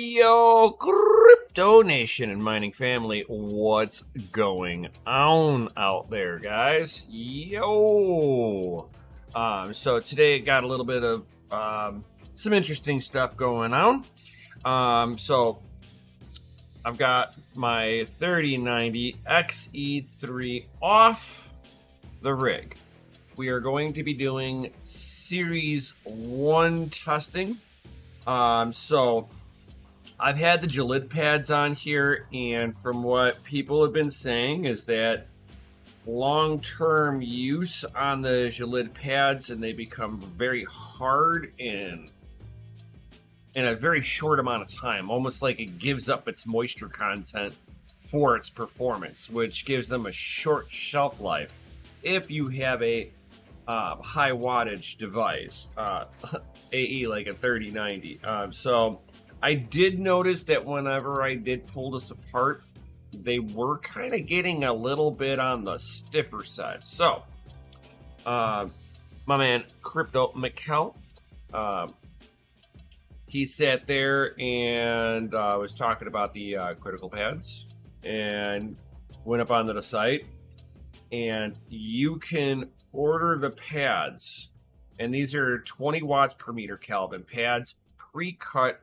Yo, Crypto Nation and mining family, what's going on out there, guys? Yo. So today I got a little bit of some interesting stuff going on. So I've got my 3090 XE3 off the rig. We are going to be doing Series 1 testing. So I've had the Jalid pads on here, and from what people have been saying is that long-term use on the Jalid pads, and they become very hard in a very short amount of time, almost like it gives up its moisture content for its performance, which gives them a short shelf life if you have a high wattage device, AE like a 3090. So I did notice that whenever I did pull this apart, they were kind of getting a little bit on the stiffer side. So, my man Crypto Mikel, he sat there and was talking about the Kritical pads, and went up onto the site, and you can order the pads, and these are 20 watts per meter Kelvin pads, pre-cut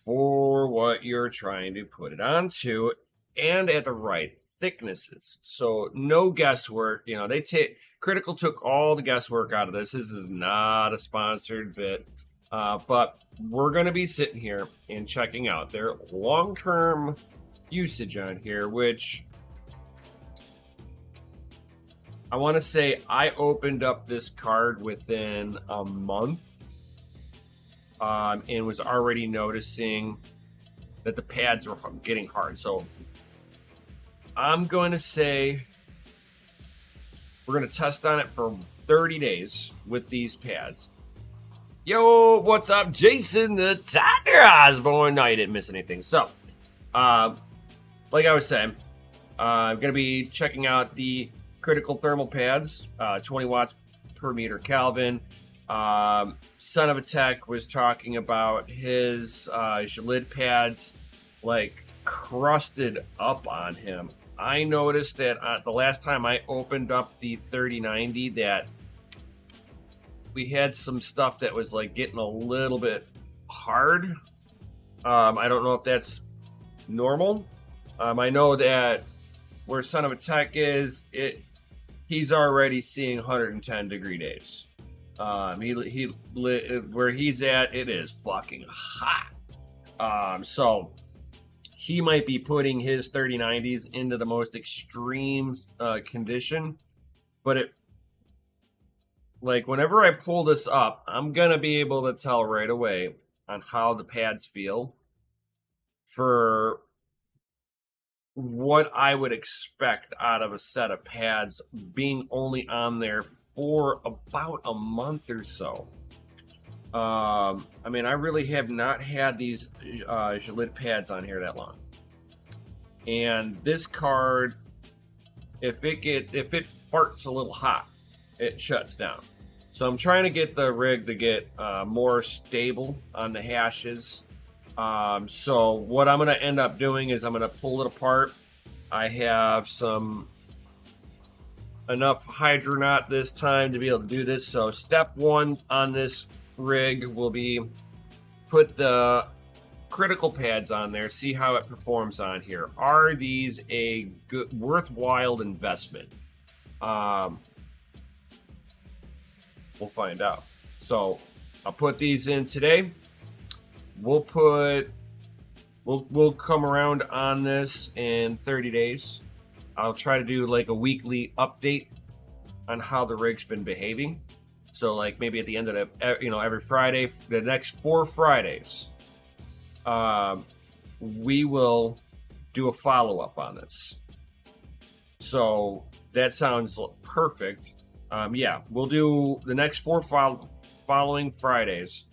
for what you're trying to put it onto, and at the right thicknesses. So no guesswork. You know, Kritical took all the guesswork out of this. This is not a sponsored bit, but we're going to be sitting here and checking out their long-term usage on here, which I want to say I opened up this card within a month. And was already noticing that the pads were getting hard. So I'm going to say we're going to test on it for 30 days with these pads. Yo, what's up, Jason the Tiger Osborne? No, you didn't miss anything. So, like I was saying, I'm going to be checking out the Kritical thermal pads, 20 watts per meter Kelvin. Son of a Tech was talking about his Jalid pads like crusted up on him. I noticed that the last time I opened up the 3090 that we had some stuff that was like getting a little bit hard. I don't know if that's normal. I know that where Son of a Tech is, he's already seeing 110 degree days. Where he's at, it is fucking hot. So he might be putting his 3090s into the most extreme condition, but whenever I pull this up, I'm gonna be able to tell right away on how the pads feel for what I would expect out of a set of pads being only on there for about a month or so. I mean, I really have not had these Jalid pads on here that long. And this card, if it farts a little hot, it shuts down. So I'm trying to get the rig to get more stable on the hashes. So what I'm going to end up doing is I'm going to pull it apart. I have enough Hydronaut this time to be able to do this. So step one on this rig will be put the Kritical pads on there, see how it performs on here. Are these a good, worthwhile investment? We'll find out. So I'll put these in today. We'll come around on this in 30 days. I'll try to do like a weekly update on how the rig's been behaving. So like maybe at the end of every Friday, the next 4 Fridays, we will do a follow-up on this. So that sounds perfect. Yeah, we'll do the next 4 following Fridays.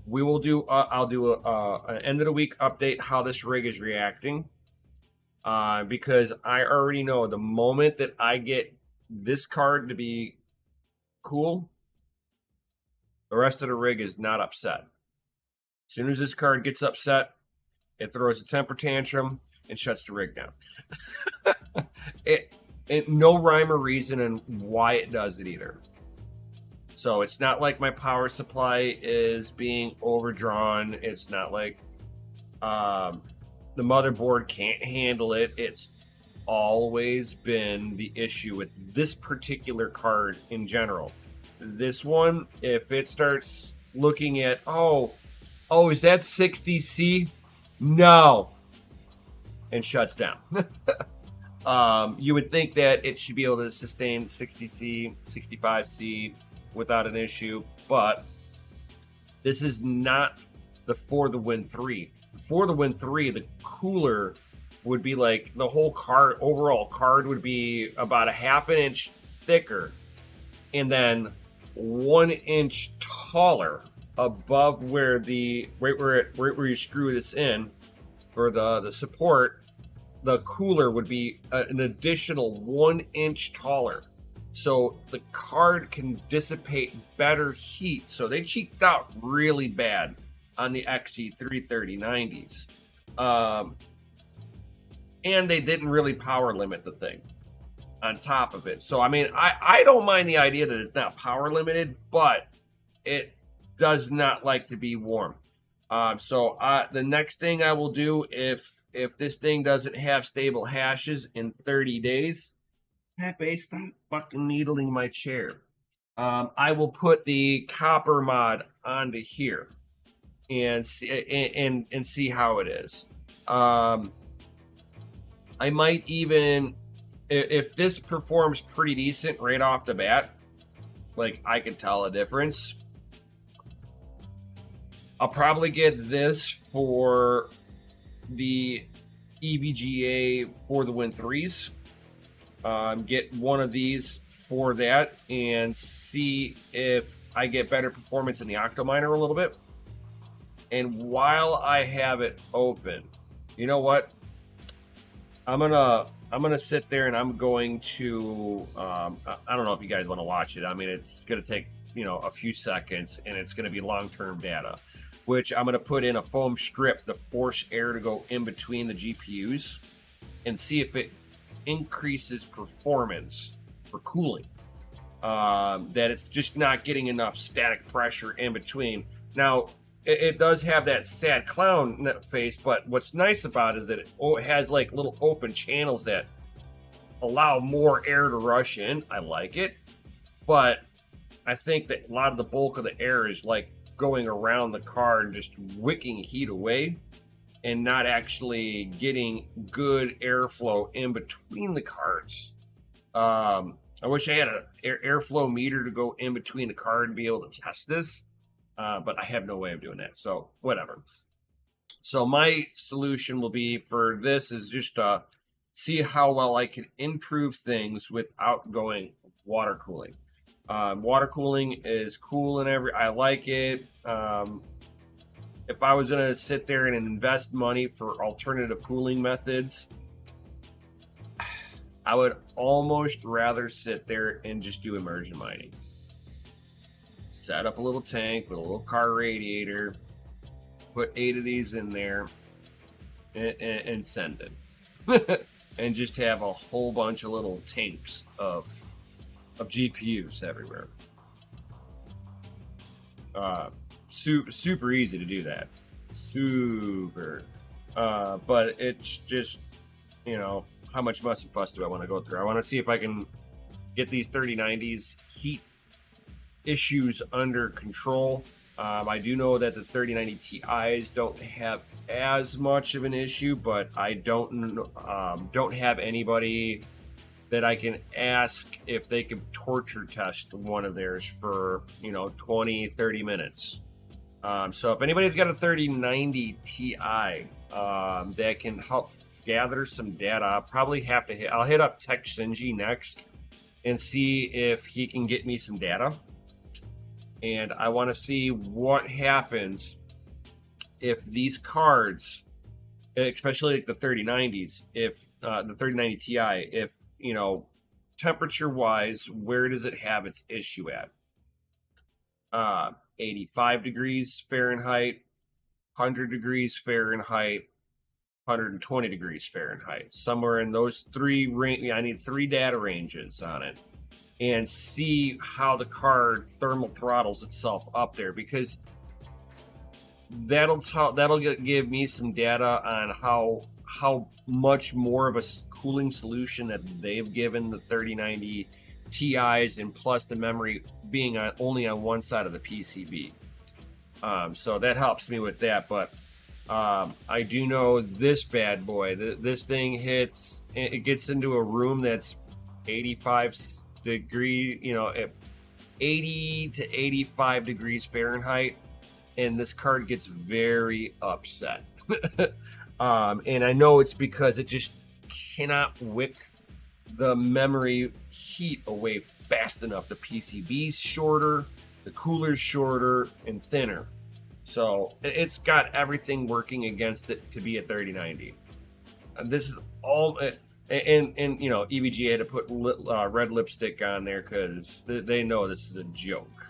We will do. I'll do an end of the week update how this rig is reacting. Because I already know the moment that I get this card to be cool, the rest of the rig is not upset. As soon as this card gets upset, it throws a temper tantrum and shuts the rig down. it no rhyme or reason in why it does it either. So it's not like my power supply is being overdrawn. It's not like the motherboard can't handle it. It's always been the issue with this particular card in general. This one, if it starts looking at, oh, is that 60C? No. And shuts down. You would think that it should be able to sustain 60C, 65C without an issue, but this is not the For the Win 3. For the Win 3, the cooler would be like the whole card, overall card would be about a half an inch thicker and then 1 inch taller above where the right where you screw this in for the support. The cooler would be an additional 1 inch taller, so the card can dissipate better heat. So they cheaped out really bad on the XE33090s. And they didn't really power limit the thing on top of it. So, I mean, I don't mind the idea that it's not power limited, but it does not like to be warm. So the next thing I will do, if this thing doesn't have stable hashes in 30 days, Pepe, stop fucking needling my chair. I will put the copper mod onto here and see how it is. I might even, if this performs pretty decent right off the bat, like I can tell a difference, I'll probably get this for the EVGA For the Win 3s. Get one of these for that and see if I get better performance in the Octominer a little bit. And while I have it open, you know what? I'm gonna sit there and I'm going to I don't know if you guys want to watch it. I mean, it's gonna take a few seconds and it's gonna be long-term data, which I'm gonna put in a foam strip to force air to go in between the GPUs and see if it increases performance for cooling. That it's just not getting enough static pressure in between. Now, it does have that sad clown face, but what's nice about it is that it has like little open channels that allow more air to rush in. I like it, but I think that a lot of the bulk of the air is like going around the card and just wicking heat away and not actually getting good airflow in between the cards. I wish I had an airflow meter to go in between the card and be able to test this. But I have no way of doing that, so whatever. So my solution will be for this is just see how well I can improve things without going water cooling. Water cooling is cool and I like it. If I was gonna sit there and invest money for alternative cooling methods, I would almost rather sit there and just do immersion mining. Set up a little tank with a little car radiator, put 8 of these in there, and send it. And just have a whole bunch of little tanks of GPUs everywhere. Super easy to do that. Super. But it's just, how much muss and fuss do I want to go through? I want to see if I can get these 3090s heat issues under control. I do know that the 3090 Ti's don't have as much of an issue, but I don't have anybody that I can ask if they can torture test one of theirs for 20-30 minutes. So if anybody's got a 3090 Ti that can help gather some data, I'll hit up Tech Shinji next and see if he can get me some data. And I want to see what happens if these cards, especially like the 3090s, if the 3090 Ti, if, temperature wise, where does it have its issue at? 85 degrees Fahrenheit, 100 degrees Fahrenheit, 120 degrees Fahrenheit, somewhere in those three range. I need 3 data ranges on it, and see how the card thermal throttles itself up there, because that'll give me some data on how much more of a cooling solution that they've given the 3090 Ti's, and plus the memory being only on one side of the PCB. So that helps me with that. But I do know this bad boy. This thing it gets into a room that's 85 degree, 80 to 85 degrees Fahrenheit, and this card gets very upset. And I know it's because it just cannot wick the memory heat away fast enough. The PCB's shorter, the cooler's shorter and thinner. So it's got everything working against it to be a 3090. This is all, and EVGA had to put red lipstick on there because they know this is a joke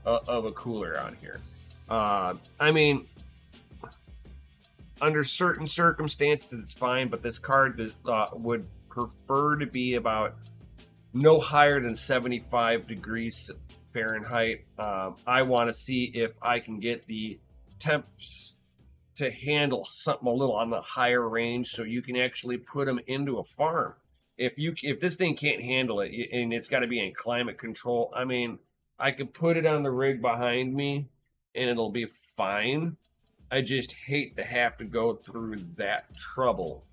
of a cooler on here. I mean, under certain circumstances it's fine, but this card would prefer to be about no higher than 75 degrees Fahrenheit. I want to see if I can get the temps to handle something a little on the higher range, so you can actually put them into a farm. If this thing can't handle it, and it's got to be in climate control, I mean, I could put it on the rig behind me and it'll be fine. I just hate to have to go through that trouble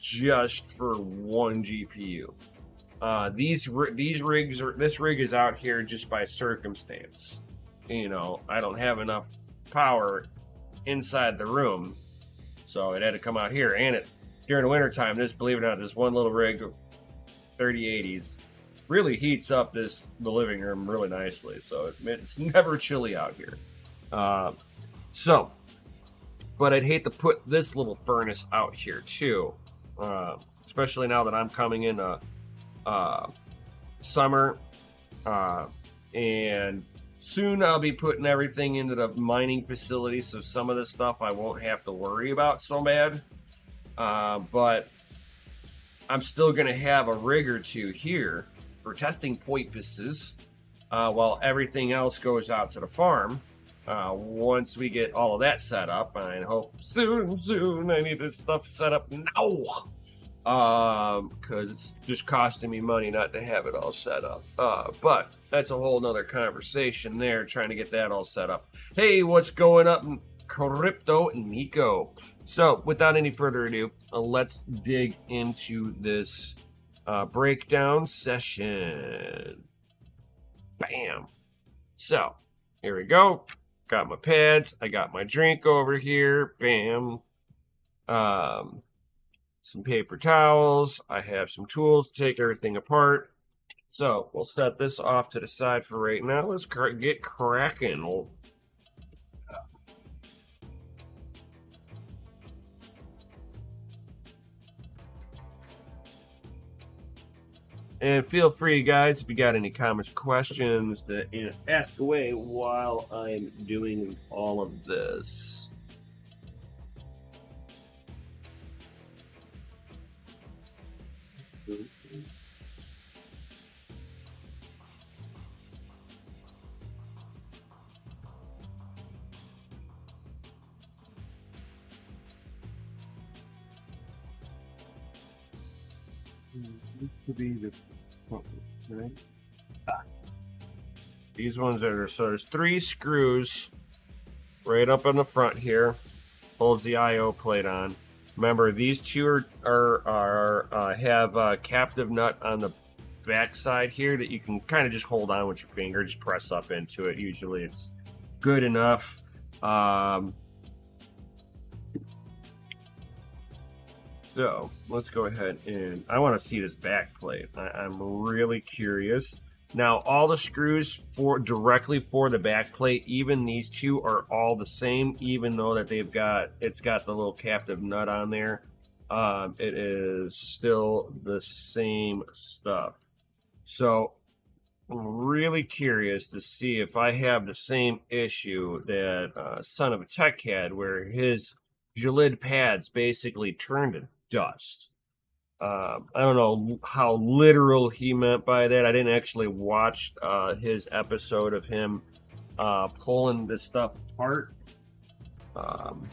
just for one GPU. This rig is out here just by circumstance. I don't have enough power inside the room, so it had to come out here. And during the wintertime, believe it or not, this one little rig of 3080s really heats up the living room really nicely. So it's never chilly out here. But I'd hate to put this little furnace out here too, especially now that I'm coming into summer, and soon I'll be putting everything into the mining facility, so some of this stuff I won't have to worry about so bad. But I'm still going to have a rig or two here for testing purposes, while everything else goes out to the farm. Once we get all of that set up, I hope soon. I need this stuff set up now, because it's just costing me money not to have it all set up. But that's a whole nother conversation there, trying to get that all set up. Hey, what's going up, Crypto and Nico? So without any further ado, let's dig into this breakdown session. Bam. So here we go. Got my pads. I got my drink over here. Bam. Some paper towels. I have some tools to take everything apart. So we'll set this off to the side for right now. Let's get cracking. And feel free, guys, if you got any comments, questions, to ask away while I'm doing all of this. To be the right? These ones are, so there's 3 screws right up in the front here, holds the IO plate on. Remember, these 2 have a captive nut on the back side here that you can kind of just hold on with your finger, just press up into it. Usually it's good enough. So let's go ahead, and I want to see this back plate. I'm really curious. Now, all the screws directly for the back plate, even these 2 are all the same, even though that it's got the little captive nut on there. It is still the same stuff. So really curious to see if I have the same issue that Son of a Tech had, where his Jalid pads basically turned to dust. I don't know how literal he meant by that. I didn't actually watch his episode of him pulling this stuff apart. Um,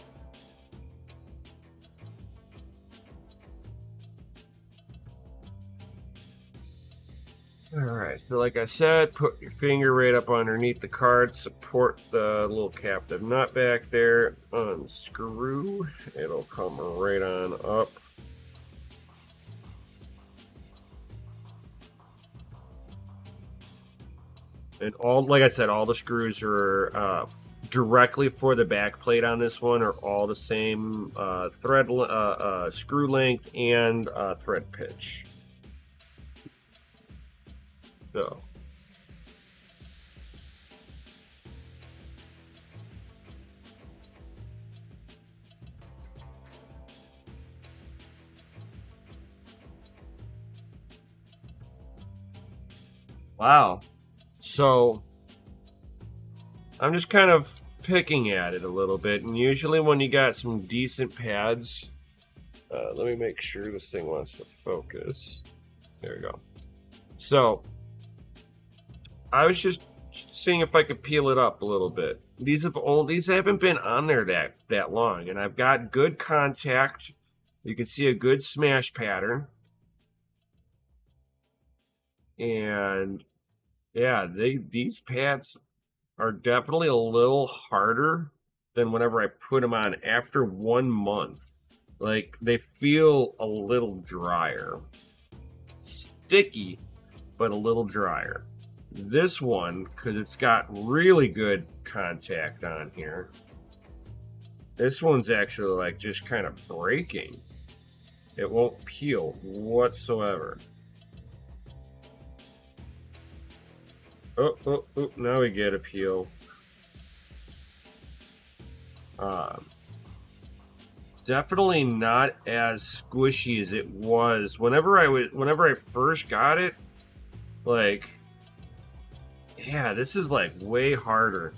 all right, so like I said, put your finger right up underneath the card, support the little captive nut back there, unscrew, it'll come right on up. And all, like I said, all the screws are directly for the back plate on this one are all the same screw length and thread pitch. So. Wow. So I'm just kind of picking at it a little bit, and usually when you got some decent pads, let me make sure this thing wants to focus. There we go. So I was just seeing if I could peel it up a little bit. These haven't been on there that long, and I've got good contact. You can see a good smash pattern, and yeah, these pads are definitely a little harder than whenever I put them on after 1 month. Like, they feel a little drier. Sticky, but a little drier. This one, because it's got really good contact on here, this one's actually like just kind of breaking. It won't peel whatsoever. Oh, now we get a peel. Definitely not as squishy as it was whenever I first got it. Like, yeah, this is like way harder.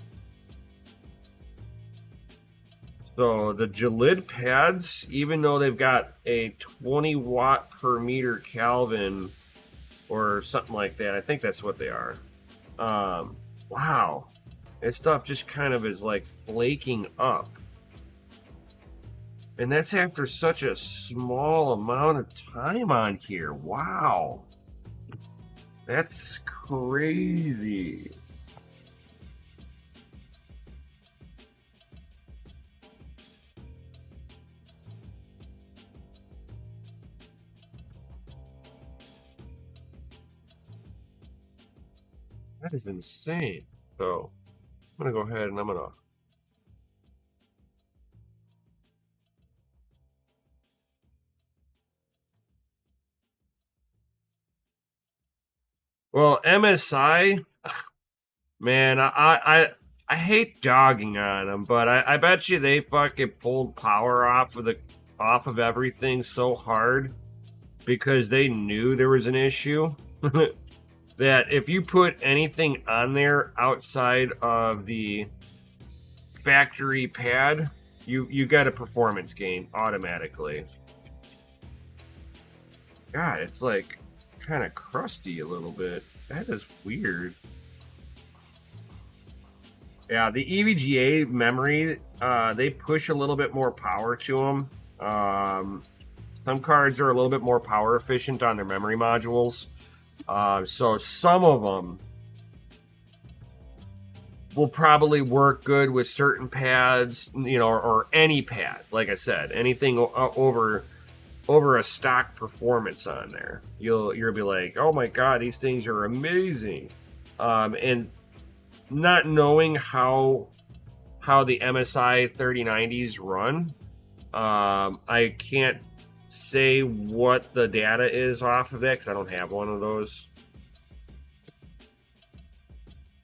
So the Jalid pads, even though they've got a 20 watt per meter Kelvin or something like that, I think that's what they are. Wow, this stuff just kind of is like flaking up. And that's after such a small amount of time on here. Wow. That's crazy. That is insane. So I'm gonna go ahead and I'm gonna well, MSI, man, I hate dogging on them, but I bet you they fucking pulled power off of everything so hard because they knew there was an issue. That if you put anything on there outside of the factory pad, you got a performance gain automatically. God, it's like kind of crusty a little bit. That is weird. Yeah, the EVGA memory, they push a little bit more power to them. Some cards are a little bit more power efficient on their memory modules. So some of them will probably work good with certain pads, you know, or any pad. Like I said, anything over a stock performance on there, you'll be like, oh my god, these things are amazing. And not knowing how the MSI 3090s run, I can't say what the data is off of that because I don't have one of those.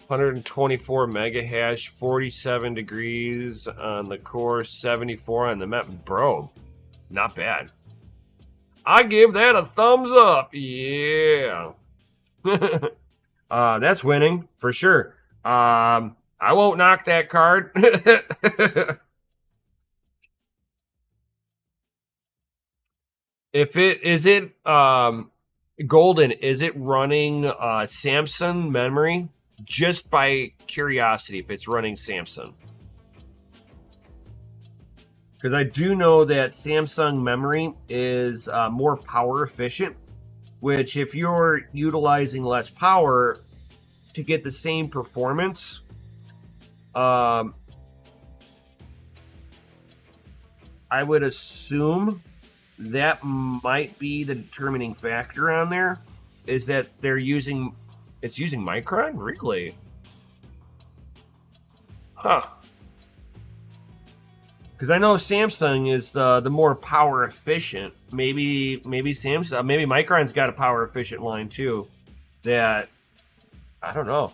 124 mega hash, 47 degrees on the core, 74 on the map. Bro, not bad. I give that a thumbs up. Yeah. That's winning for sure. I won't knock that card. If it is it Golden, is it running Samsung memory? Just by curiosity, if it's running Samsung. Because I do know that Samsung memory is more power efficient, which if you're utilizing less power to get the same performance, um, I would assume that might be the determining factor on there. Is that it's using Micron? Really? Huh. Because I know Samsung is the more power efficient. Maybe Samsung, maybe Micron's got a power efficient line too. That I don't know.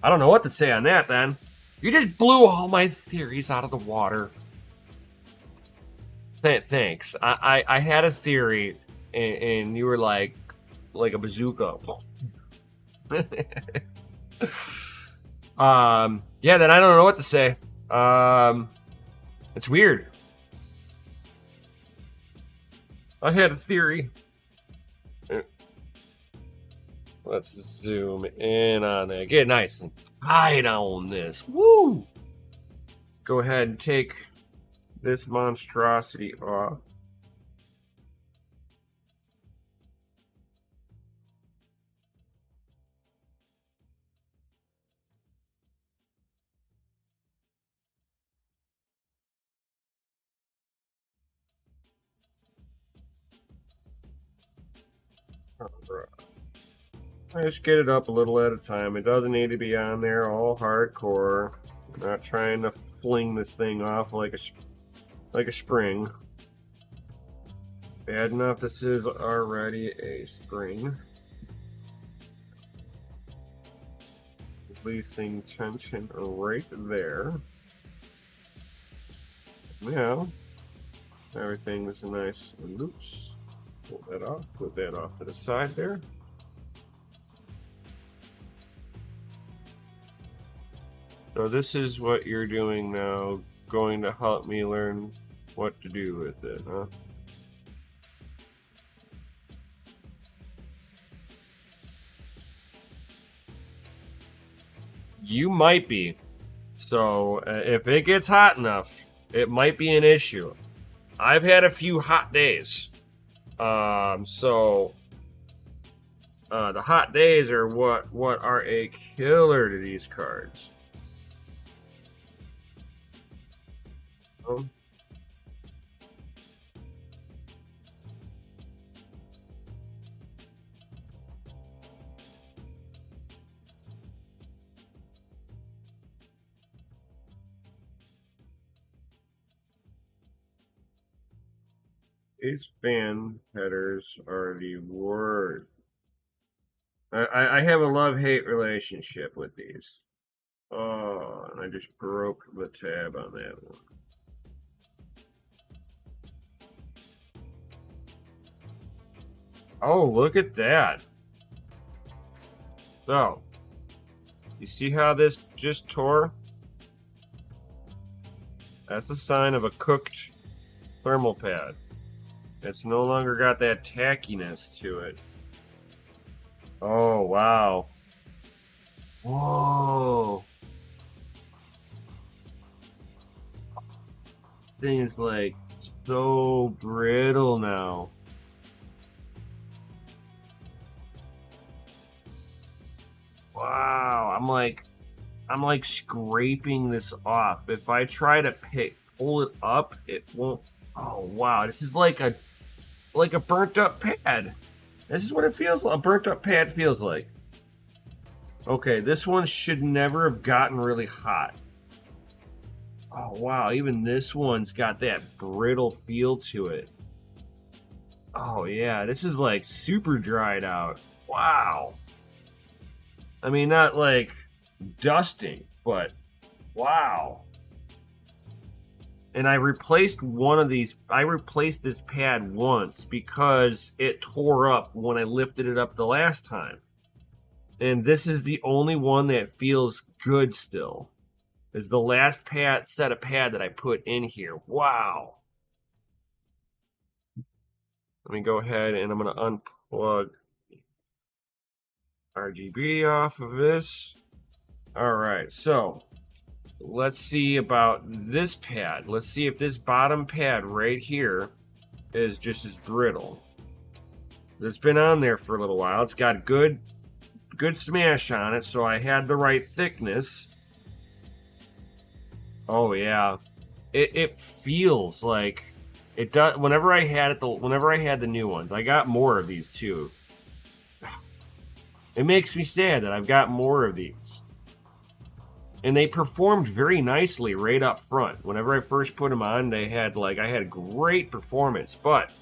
I don't know what to say on that. Then you just blew all my theories out of the water. Thanks. I had a theory, and you were like a bazooka. Yeah. Then I don't know what to say. It's weird. I had a theory. Let's zoom in on it. Get nice and tight on this. Woo! Go ahead and take this monstrosity off. I just get it up a little at a time. It doesn't need to be on there all hardcore. I'm not trying to fling this thing off like a spring. Bad enough this is already a spring. Releasing tension right there. Now, everything is nice and loose. Pull that off, put that off to the side there. So this is what you're doing now, going to help me learn what to do with it, huh? You might be. So if it gets hot enough, it might be an issue. I've had a few hot days. So the hot days are what are a killer to these cards. These fan headers are the word. I have a love-hate relationship with these. Oh, and I just broke the tab on that one. Oh, look at that. So, you see how this just tore? That's a sign of a cooked thermal pad. It's no longer got that tackiness to it. Oh, wow. Whoa. Thing is like so brittle now. Wow. I'm like scraping this off. If I try to pull it up, it won't. Oh, wow. This is like a burnt up pad. This is what it feels like. A burnt up pad feels like. Okay, this one should never have gotten really hot. Oh, wow. Even this one's got that brittle feel to it. Oh, yeah. This is like super dried out. Wow. I mean, not like dusting, but wow. And I replaced one of these. I replaced this pad once because it tore up when I lifted it up the last time. And this is the only one that feels good still. Is the last set of pad that I put in here. Wow. Let me go ahead and I'm going to unplug RGB off of this. All right, so let's see about this pad. Let's see if this bottom pad right here is just as brittle. It's been on there for a little while. It's got good smash on it, so I had the right thickness. Oh yeah, it feels like it does. Whenever I had the new ones, I got more of these too. It makes me sad that I've got more of these. And they performed very nicely right up front. Whenever I first put them on, I had great performance. But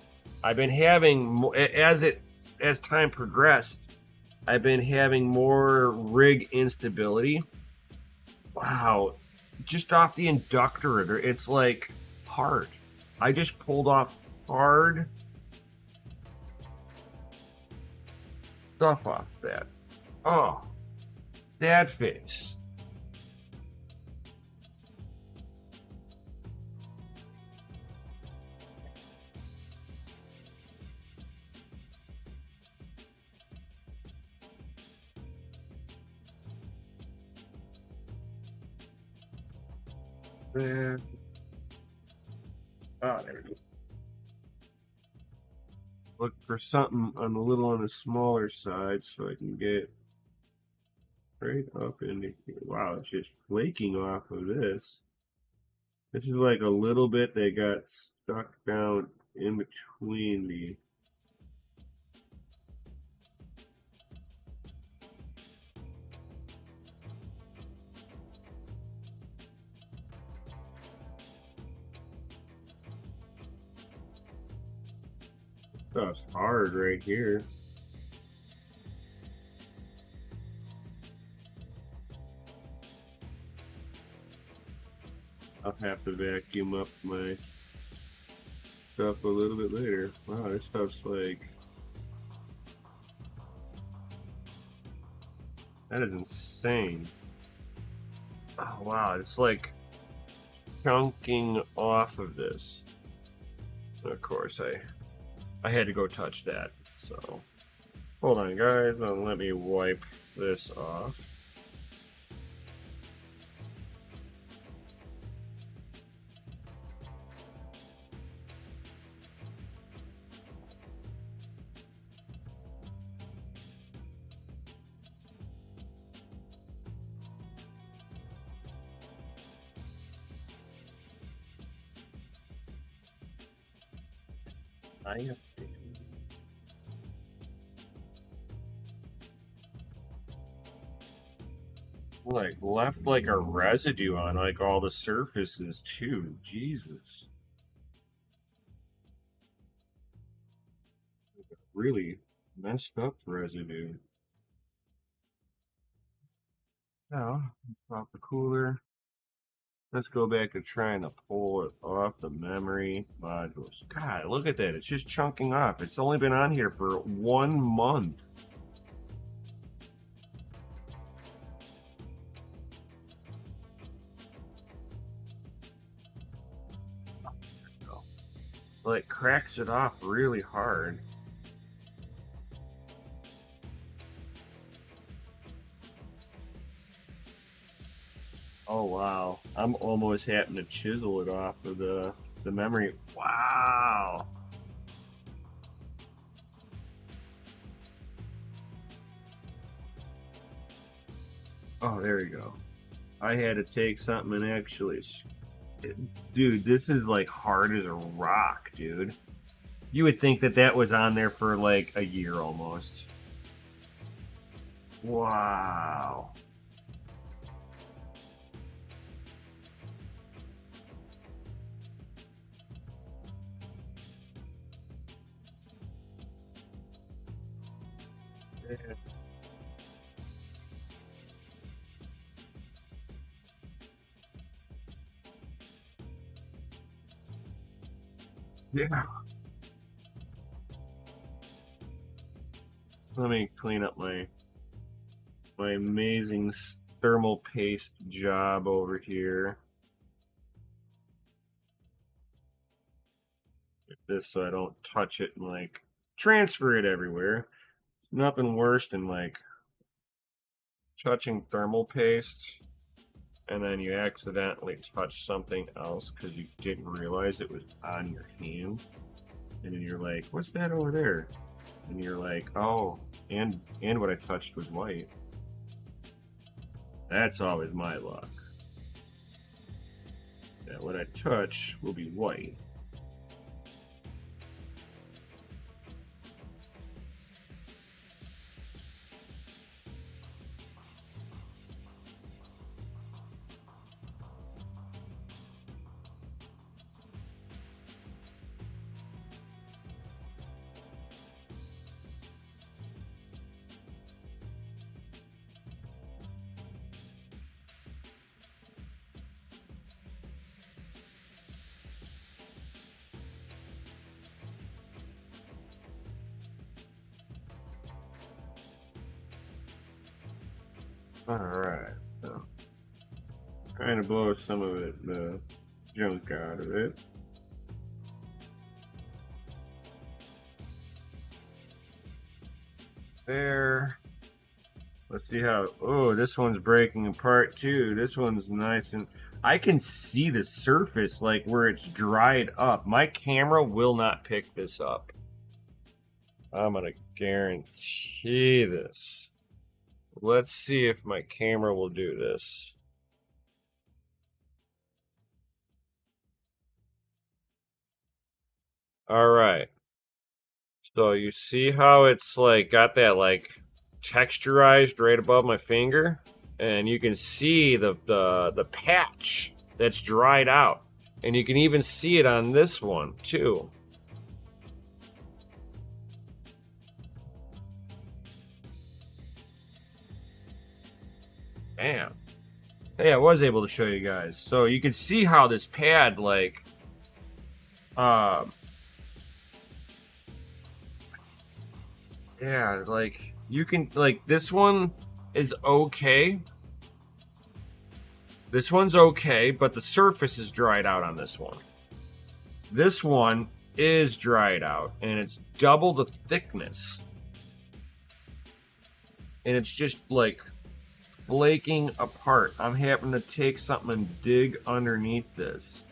I've been having, as time progressed, I've been having more rig instability. Wow, just off the inductor, it's like hard. I just pulled off hard stuff off that. Oh, that face. There. Oh, there it is. Look for something on the smaller side so I can get right up into here. Wow, it's just flaking off of this. This is like a little bit that got stuck down in between the. Stuff's hard right here. I'll have to vacuum up my stuff a little bit later. Wow, this stuff's like. That is insane. Oh, wow, it's like chunking off of this. Of course, I had to go touch that. So, hold on, guys. Let me wipe this off. I see. Like left like a residue on like all the surfaces too. Jesus. Really messed up residue. Now, off the cooler. Let's go back to trying to pull it off the memory modules. God, look at that. It's just chunking off. It's only been on here for 1 month. Like, cracks it off really hard. Oh, wow. I'm almost having to chisel it off of the memory. Wow. Oh, there we go. I had to take something and actually. Dude, this is like hard as a rock, dude. You would think that that was on there for like a year almost. Wow. Yeah. Let me clean up my my amazing thermal paste job over here. Like this, so I don't touch it and like transfer it everywhere. Nothing worse than like touching thermal paste and then you accidentally touch something else because you didn't realize it was on your hand. And then you're like, what's that over there? And you're like, oh, and what I touched was white. That's always my luck. That what I touch will be white. Alright, so trying to blow some of it, the junk out of it. There. Let's see how, oh, this one's breaking apart too. This one's nice and I can see the surface like where it's dried up. My camera will not pick this up. I'm gonna guarantee this. Let's see if my camera will do this. All right. So you see how it's like got that like texturized right above my finger? And you can see the patch that's dried out. And you can even see it on this one too. Damn. Hey, I was able to show you guys. So you can see how this pad like yeah, like you can like this one is okay. This one's okay, but the surface is dried out on this one. This one is dried out and it's double the thickness. And it's just like flaking apart. I'm having to take something and dig underneath this.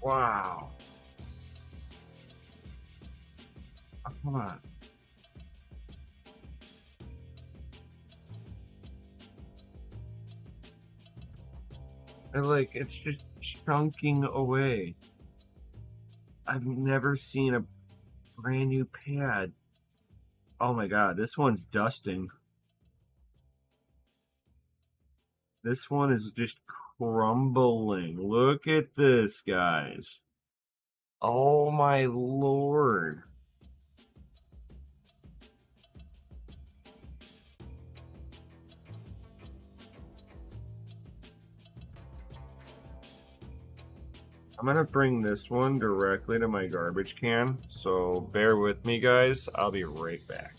Wow. Oh, come on. And like, it's just chunking away. I've never seen a brand new pad. Oh my god, this one's dusting. This one is just crumbling. Look at this, guys. Oh my lord. I'm gonna bring this one directly to my garbage can, so bear with me, guys. I'll be right back.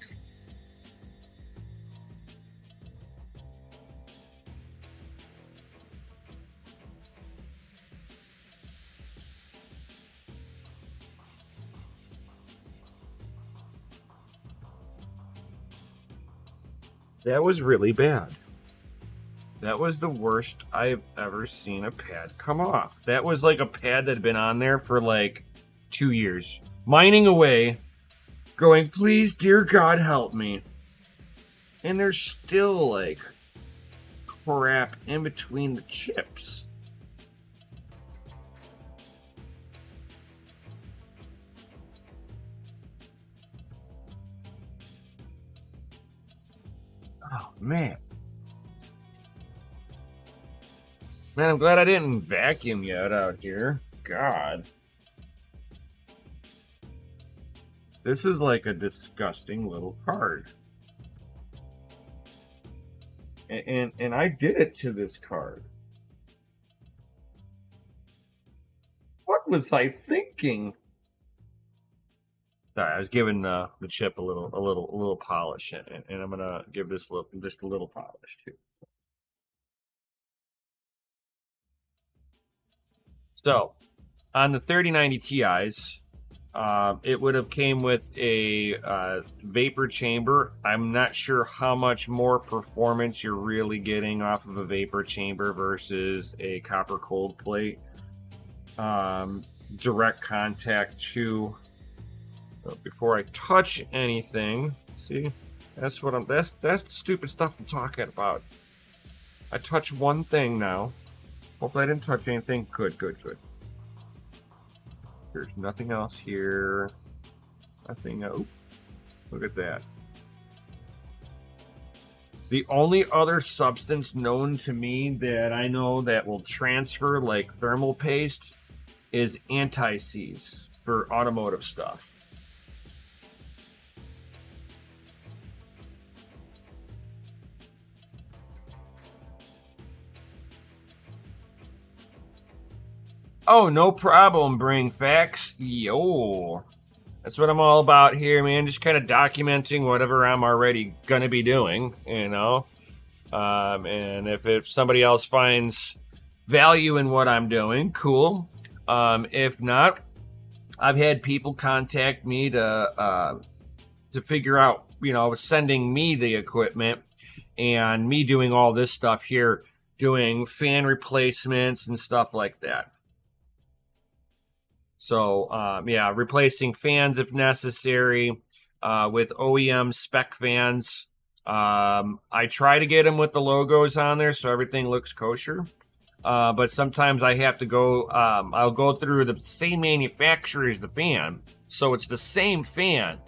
That was really bad. That was the worst I've ever seen a pad come off. That was like a pad that had been on there for like 2 years. Mining away, going, please, dear God, help me. And there's still like crap in between the chips. Oh, man. Man, I'm glad I didn't vacuum yet out here. God. This is like a disgusting little card. And I did it to this card. What was I thinking? Sorry, I was giving the chip a little polish, and I'm gonna give this just a little polish too. So, on the 3090 Ti's, it would have came with a vapor chamber. I'm not sure how much more performance you're really getting off of a vapor chamber versus a copper cold plate. Direct contact to. Before I touch anything, see, that's the stupid stuff I'm talking about. I touch one thing now. Hopefully I didn't touch anything. Good. There's nothing else here. Nothing. Oh, look at that. The only other substance known to me that I know that will transfer like thermal paste is anti-seize for automotive stuff. Oh, no problem, bring facts. Yo. That's what I'm all about here, man. Just kind of documenting whatever I'm already going to be doing, you know? And if somebody else finds value in what I'm doing, cool. If not, I've had people contact me to figure out, you know, sending me the equipment and me doing all this stuff here, doing fan replacements and stuff like that. So, yeah, replacing fans if necessary with OEM spec fans. I try to get them with the logos on there so everything looks kosher. But sometimes I have to go, I'll go through the same manufacturer as the fan. So it's the same fan,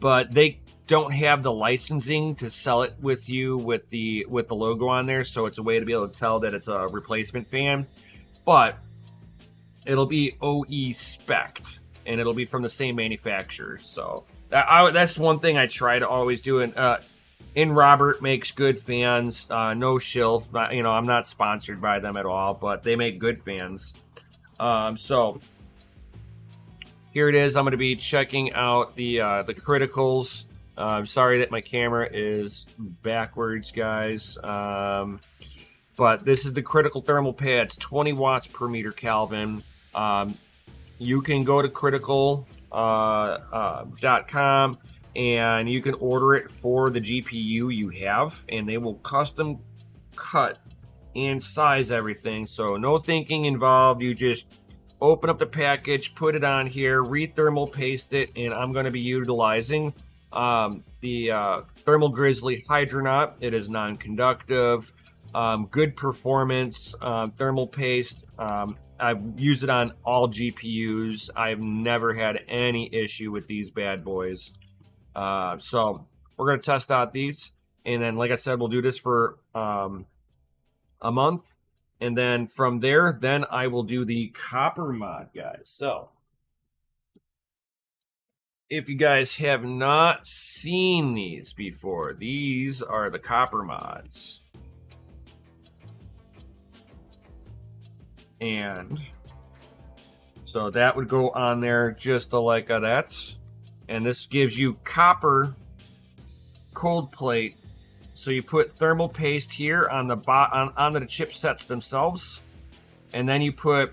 but they don't have the licensing to sell it with you with the logo on there. So it's a way to be able to tell that it's a replacement fan. But it'll be OE spec'd, and it'll be from the same manufacturer. So that's one thing I try to always do. And Robert makes good fans. No shill. You know, I'm not sponsored by them at all, but they make good fans. So here it is. I'm going to be checking out the Criticals. I'm sorry that my camera is backwards, guys. But this is the Critical thermal pads, 20 watts per meter Kelvin. You can go to critical.com and you can order it for the GPU you have, and they will custom cut and size everything. So no thinking involved. You just open up the package, put it on here, re-thermal paste it, and I'm going to be utilizing the Thermal Grizzly Hydronaut. It is non-conductive. Good performance, thermal paste. I've used it on all GPUs. I've never had any issue with these bad boys. So we're going to test out these. And then, like I said, we'll do this for a month. And then from there, then I will do the copper mod, guys. So if you guys have not seen these before, these are the copper mods. And so that would go on there just like that. And this gives you copper cold plate. So you put thermal paste here on the onto the chipsets themselves, and then you put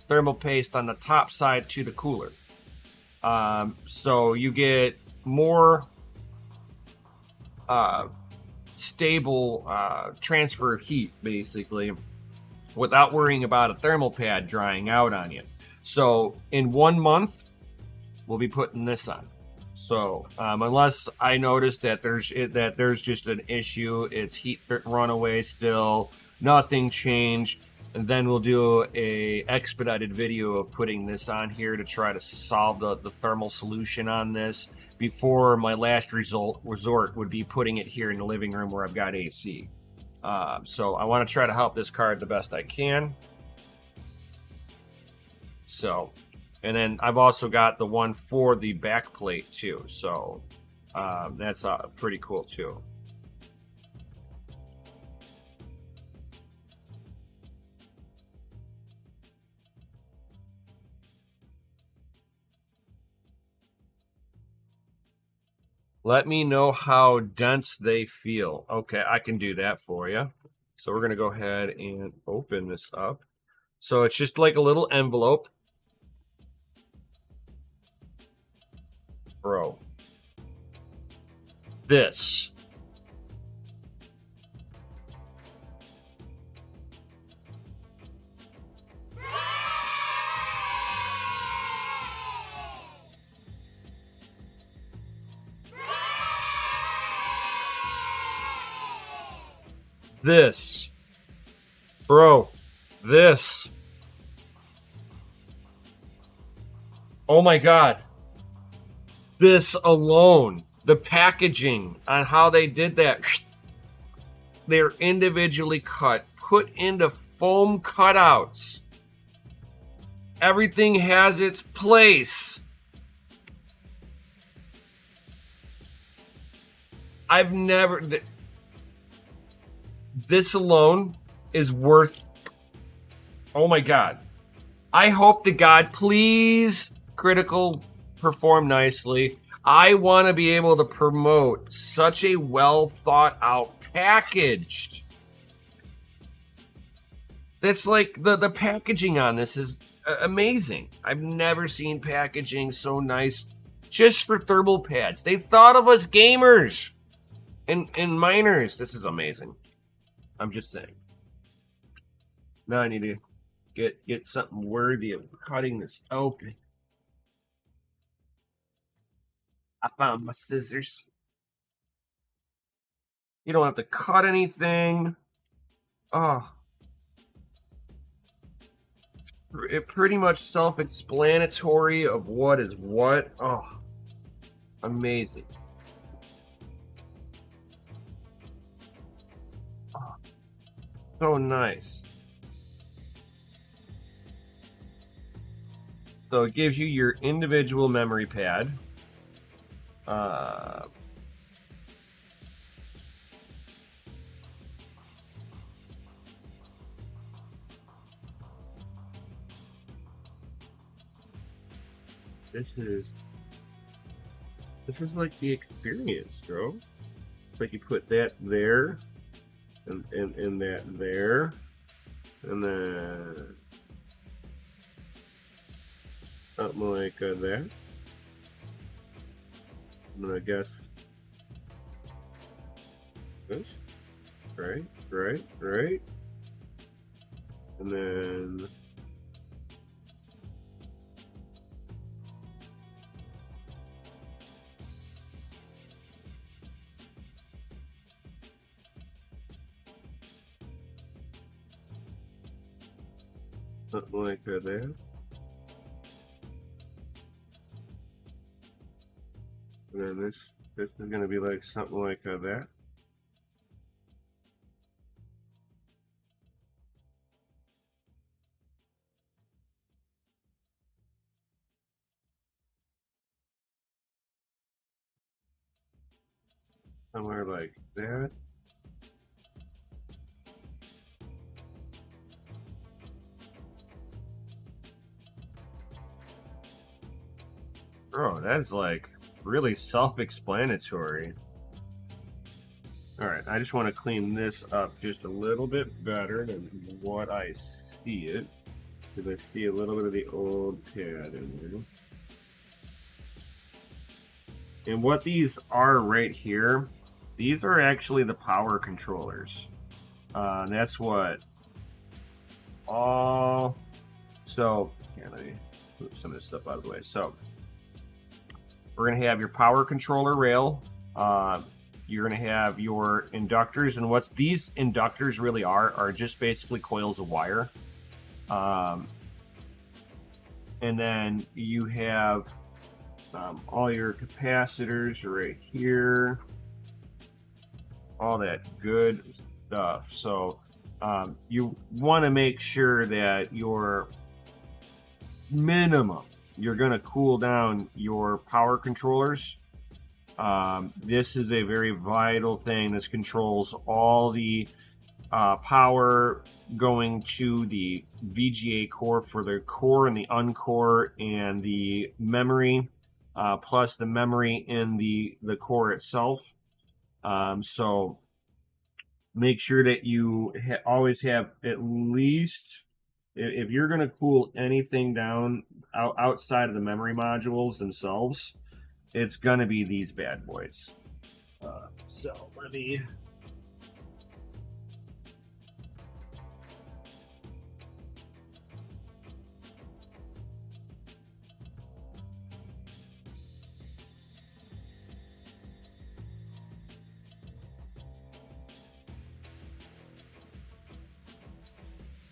thermal paste on the top side to the cooler. So you get more stable transfer of heat, basically, without worrying about a thermal pad drying out on you. So in 1 month, we'll be putting this on. So unless I notice that there's just an issue, it's heat runaway still, nothing changed, and then we'll do a expedited video of putting this on here to try to solve the thermal solution on this before my last resort would be putting it here in the living room where I've got AC. So I want to try to help this card the best I can. So, and then I've also got the one for the back plate too. So that's pretty cool too. Let me know how dense they feel. Okay, I can do that for you. So we're going to go ahead and open this up. So it's just like a little envelope. Bro. This. This. Bro. This. Oh my God. This alone. The packaging on how they did that. They're individually cut, put into foam cutouts. Everything has its place. I've never... This alone is worth... Oh my God. I hope to God, please, Kritical, perform nicely. I want to be able to promote such a well thought out packaged. That's like the packaging on this is amazing. I've never seen packaging so nice just for thermal pads. They thought of us gamers and miners. This is amazing. I'm just saying. Now I need to get something worthy of cutting this open. I found my scissors. You don't have to cut anything. Oh. It's pretty much self-explanatory of what is what. Oh. Amazing. Oh. So nice. So it gives you your individual memory pad. This is like the experience, bro. It's like you put that there, and that there, and then something like that. And I guess this, right, and then something like that. And then this is going to be like something like that. Somewhere like that. Bro, that's like really self-explanatory. All right, I just want to clean this up just a little bit better than what I see it, because I see a little bit of the old pad in there. And what these are right here, these are actually the power controllers. That's what all... So, yeah, let me move some of this stuff out of the way. So, we're going to have your power controller rail. You're going to have your inductors, and what these inductors really are just basically coils of wire. And then you have all your capacitors right here, all that good stuff. So you want to make sure that your minimum, you're going to cool down your power controllers. This is a very vital thing. This controls all the power going to the VGA core for the core and the uncore and the memory. plus the memory in the core itself. So make sure that you always have at least, if you're going to cool anything down outside of the memory modules themselves, it's going to be these bad boys. So let me.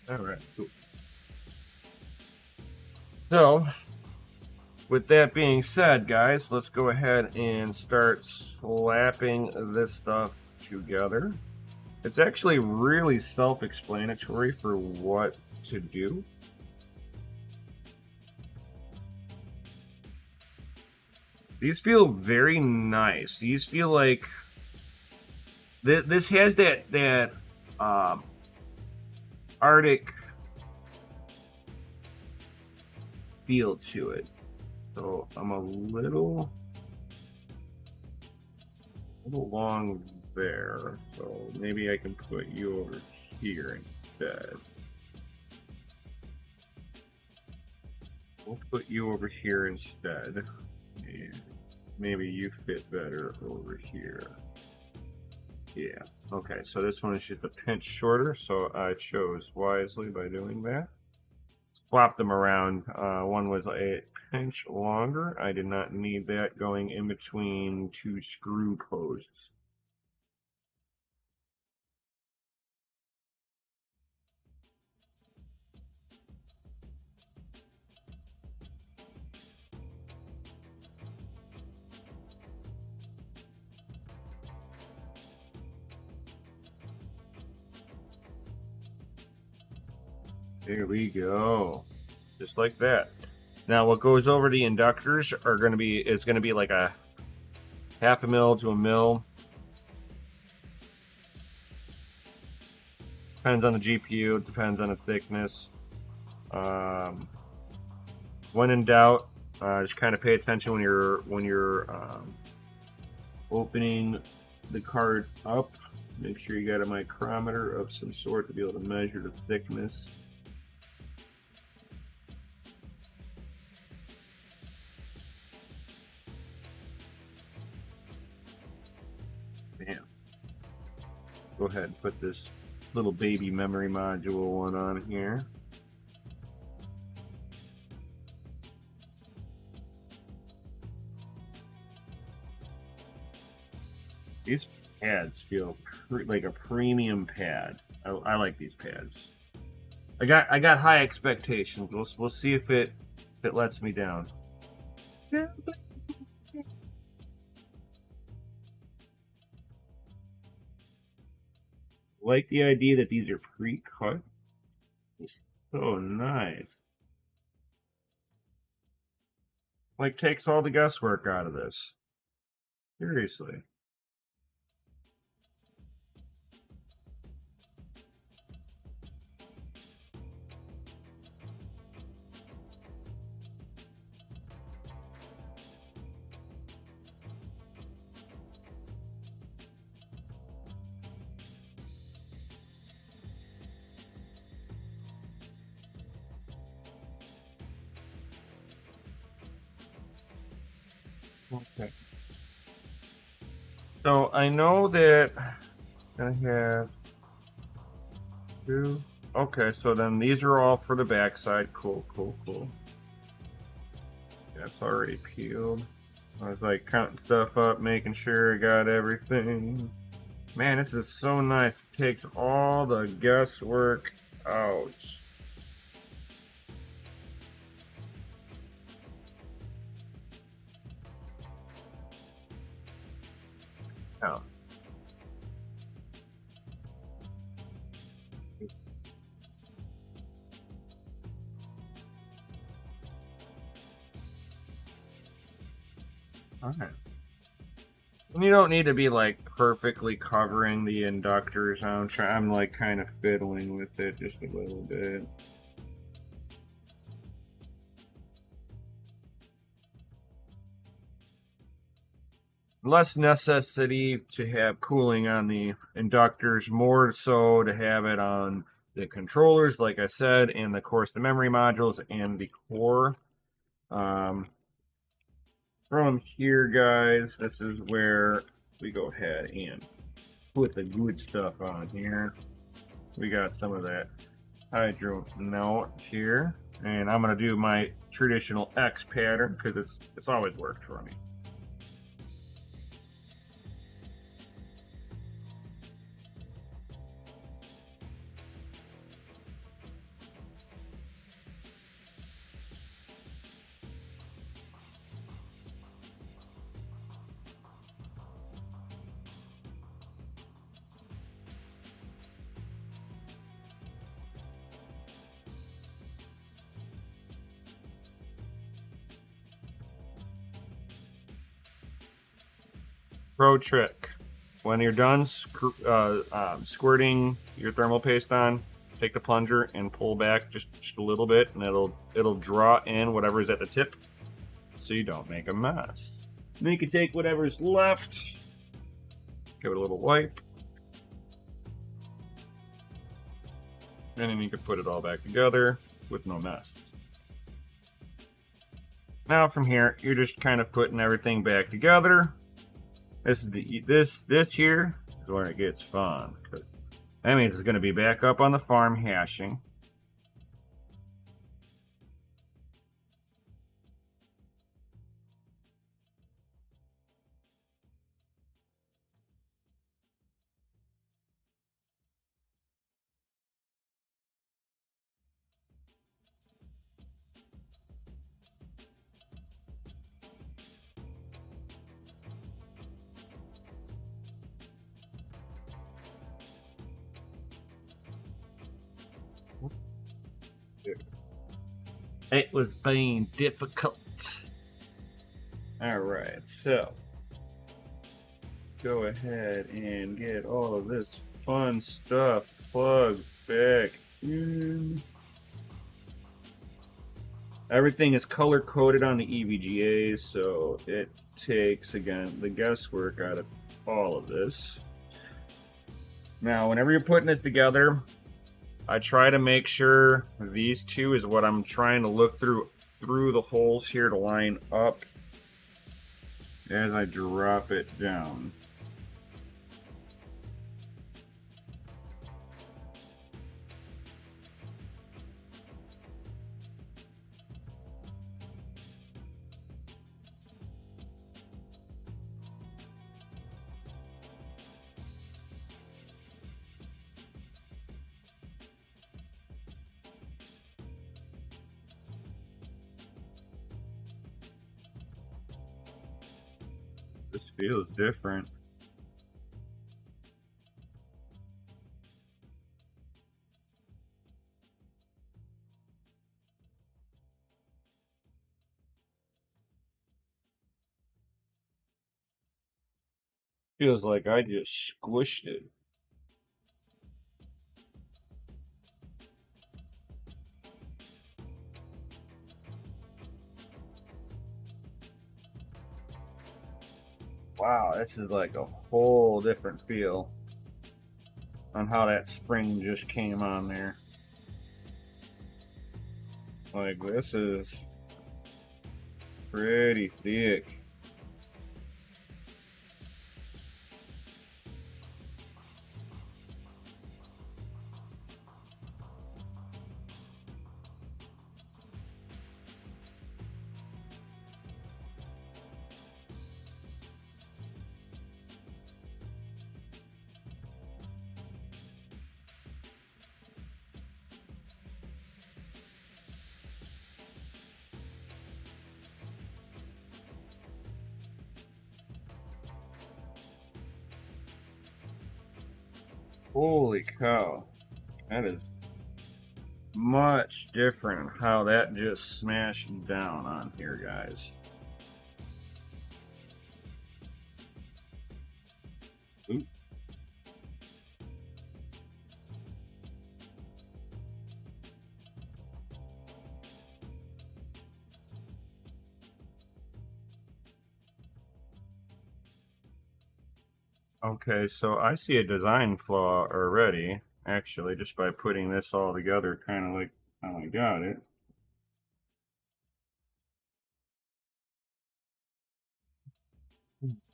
All right, cool. So, with that being said, guys, let's go ahead and start slapping this stuff together. It's actually really self-explanatory for what to do. These feel very nice. These feel like this has that Arctic feel to it. So I'm a little long there. So maybe I can put you over here instead. We'll put you over here instead. And maybe you fit better over here. Yeah. Okay, so this one is just a pinch shorter, so I chose wisely by doing that. Swap them around. One was a pinch longer. I did not need that going in between two screw posts. There we go. Just like that. Now what goes over the inductors are going to be, is going to be like a half a mil to a mil. Depends on the GPU, it depends on the thickness. When in doubt, just kind of pay attention when you're opening the card up. Make sure you got a micrometer of some sort to be able to measure the thickness. Bam. Go ahead and put this little baby memory module one on here. These pads feel like a premium pad. I like these pads. I got high expectations. We'll see if it lets me down. Like the idea that these are pre-cut. It's so nice. Like takes all the guesswork out of this. Seriously. Okay. So I know that I have two. Okay, so then these are all for the backside. Cool, cool, cool. That's already peeled. I was like counting stuff up, making sure I got everything. Man, this is so nice. It takes all the guesswork out. Oh. Okay. You don't need to be like perfectly covering the inductors. I'm like kind of fiddling with it just a little bit. less necessity to have cooling on the inductors, more so to have it on the controllers, like I said, and of course the memory modules and the core. Um, from here, guys, this is where we go ahead and put the good stuff on here. We got some of that hydro note here, and I'm gonna do my traditional X pattern because it's always worked for me. Pro trick: when you're done squirting your thermal paste on, take the plunger and pull back just a little bit, and it'll draw in whatever's at the tip, so you don't make a mess. And then you can take whatever's left, give it a little wipe, and then you can put it all back together with no mess. Now from here, you're just kind of putting everything back together. This is this here is where it gets fun. That means it's going to be back up on the farm hashing. It was being difficult. Alright, so go ahead and get all of this fun stuff plugged back in. Everything is color coded on the EVGA, so it takes, again, the guesswork out of all of this. Now, whenever you're putting this together, I try to make sure these two is what I'm trying to look through the holes here to line up as I drop it down. This feels different. Feels like I just squished it. Wow, this is like a whole different feel on how that spring just came on there. Like, this is pretty thick. Holy cow. That is much different how that just smashed down on here, guys. Oop. Okay, so I see a design flaw already, actually, just by putting this all together, kind of like how I got it.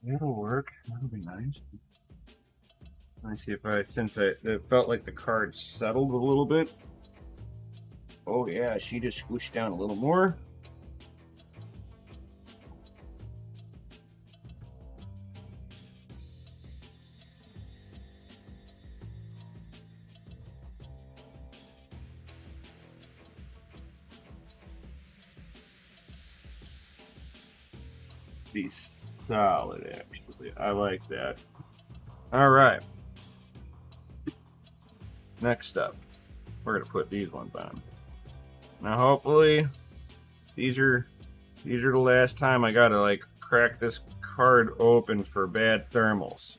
That'll work. That'll be nice. Let me see if since it felt like the card settled a little bit. Oh yeah, she just squished down a little more. Be solid, actually. I like that. All right. Next up, we're gonna put these ones on. Now, hopefully, these are the last time I gotta like crack this card open for bad thermals.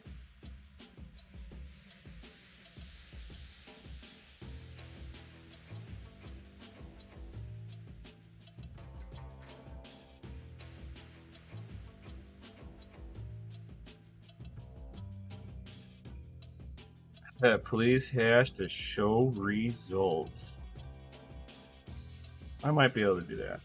Please hash to show results. I might be able to do that.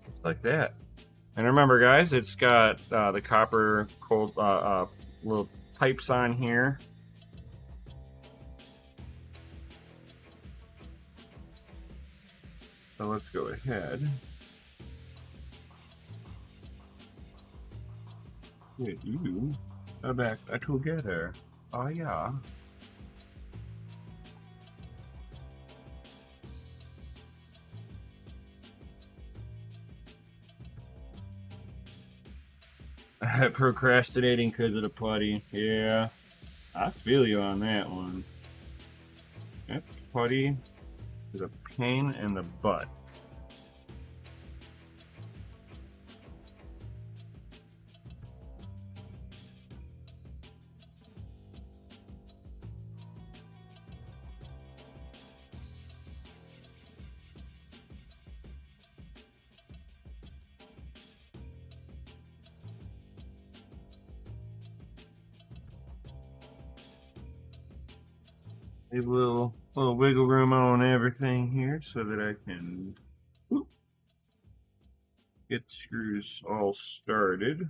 Just like that. And remember, guys, it's got the copper cold little pipes on here. So let's go ahead. Wait, you are back together. Oh yeah. Procrastinating because of the putty. Yeah, I feel you on that one. That putty is a pain in the butt. A little wiggle room on everything here so that I can get screws all started.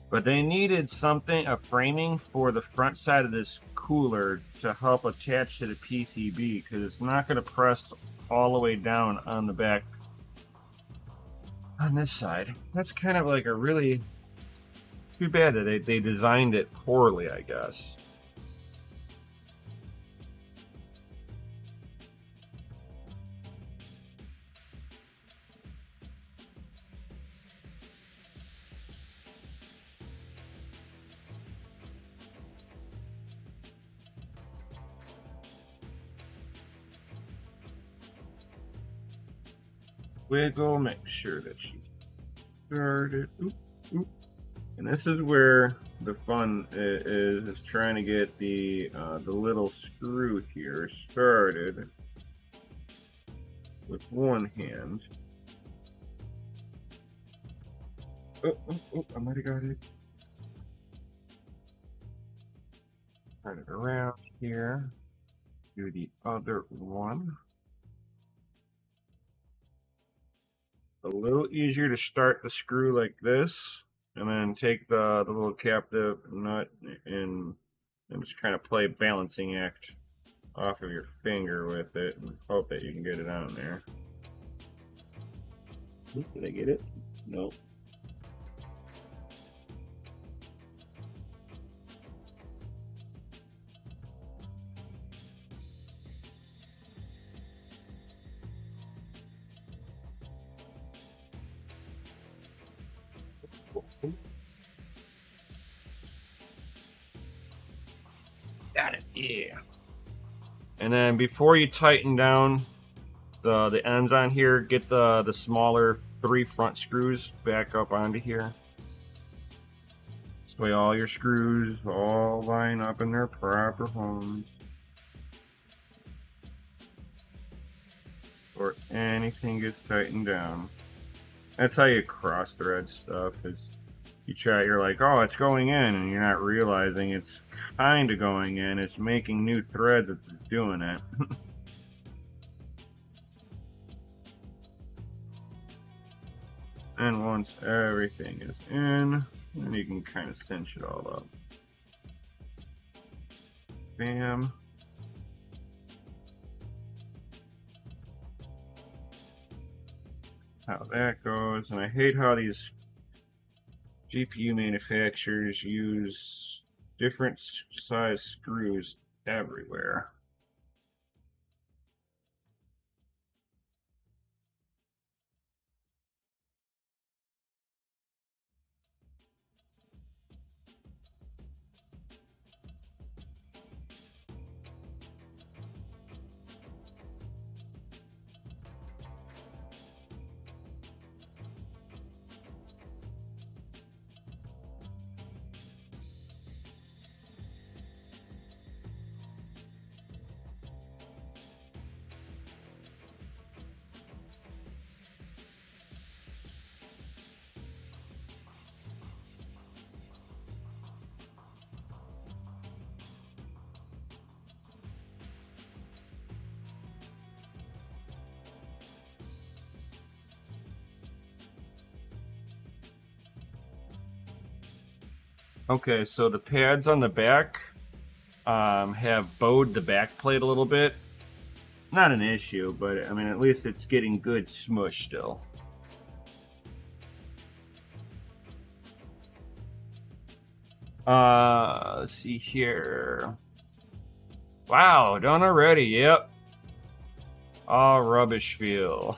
But they needed something, a framing for the front side of this cooler to help attach to the PCB because it's not going to press all the way down on the back on this side. That's kind of like a really too bad that they designed it poorly, I guess. Wiggle, make sure that she's started. Oop, oop. And this is where the fun is trying to get the little screw here started with one hand. Oh, I might have got it. Turn it around here. Do the other one. A little easier to start the screw like this, and then take the little captive nut and just kind of play balancing act off of your finger with it and hope that you can get it on there. Did I get it? Nope. Got it, yeah. And then before you tighten down the ends on here, get the smaller 3 front screws back up onto here. This way all your screws all line up in their proper homes. Or anything gets tightened down. That's how you cross thread stuff. Is you're like, oh, it's going in, and you're not realizing it's kind of going in. It's making new threads as it's doing it. And once everything is in, then you can kind of cinch it all up. Bam. How that goes. And I hate how these GPU manufacturers use different size screws everywhere. Okay, so the pads on the back have bowed the back plate a little bit. Not an issue, but I mean, at least it's getting good smush still. Let's see here. Wow, done already, yep. Oh, rubbish feel.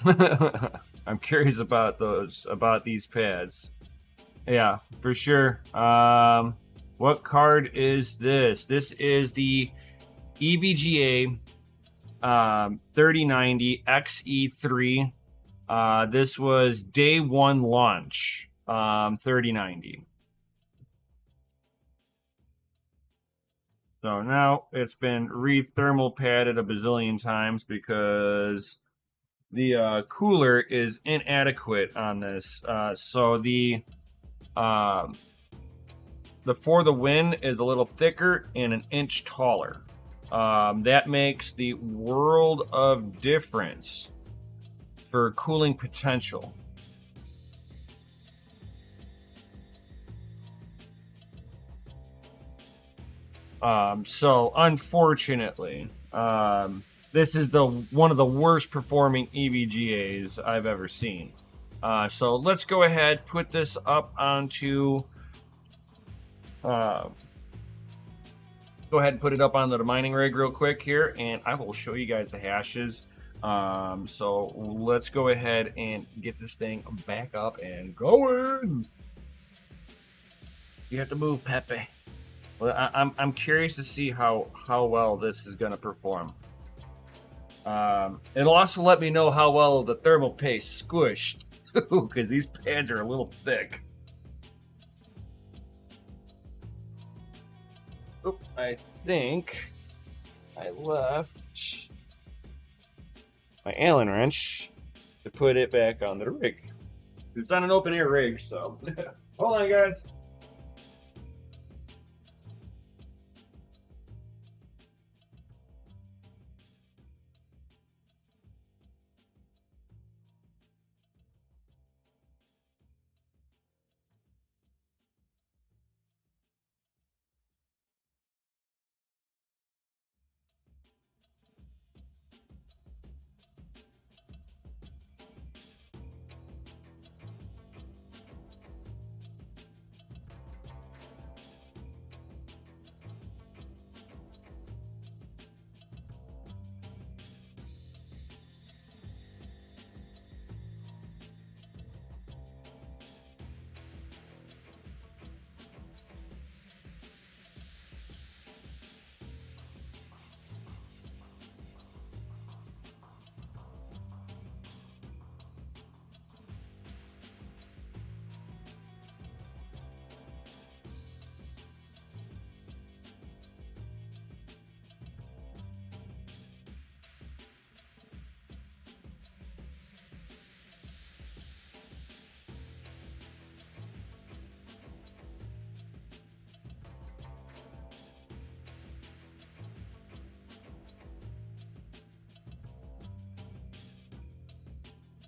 I'm curious about these pads. Yeah, for sure. What card is this? This is the EVGA 3090 XE3. This was day 1 launch, 3090. So now it's been re-thermal padded a bazillion times because the cooler is inadequate on this. So the for the win is a little thicker and an inch taller. That makes the world of difference for cooling potential. So unfortunately, this is one of the worst performing EVGAs I've ever seen. So let's go ahead, put this up onto, go ahead and put it up onto the mining rig real quick here, and I will show you guys the hashes. So let's go ahead and get this thing back up and going. You have to move, Pepe. Well, I'm curious to see how well this is going to perform. It'll also let me know how well the thermal paste squished, because these pads are a little thick. Oop, I think I left my Allen wrench to put it back on the rig. It's on an open air rig, so hold on, guys.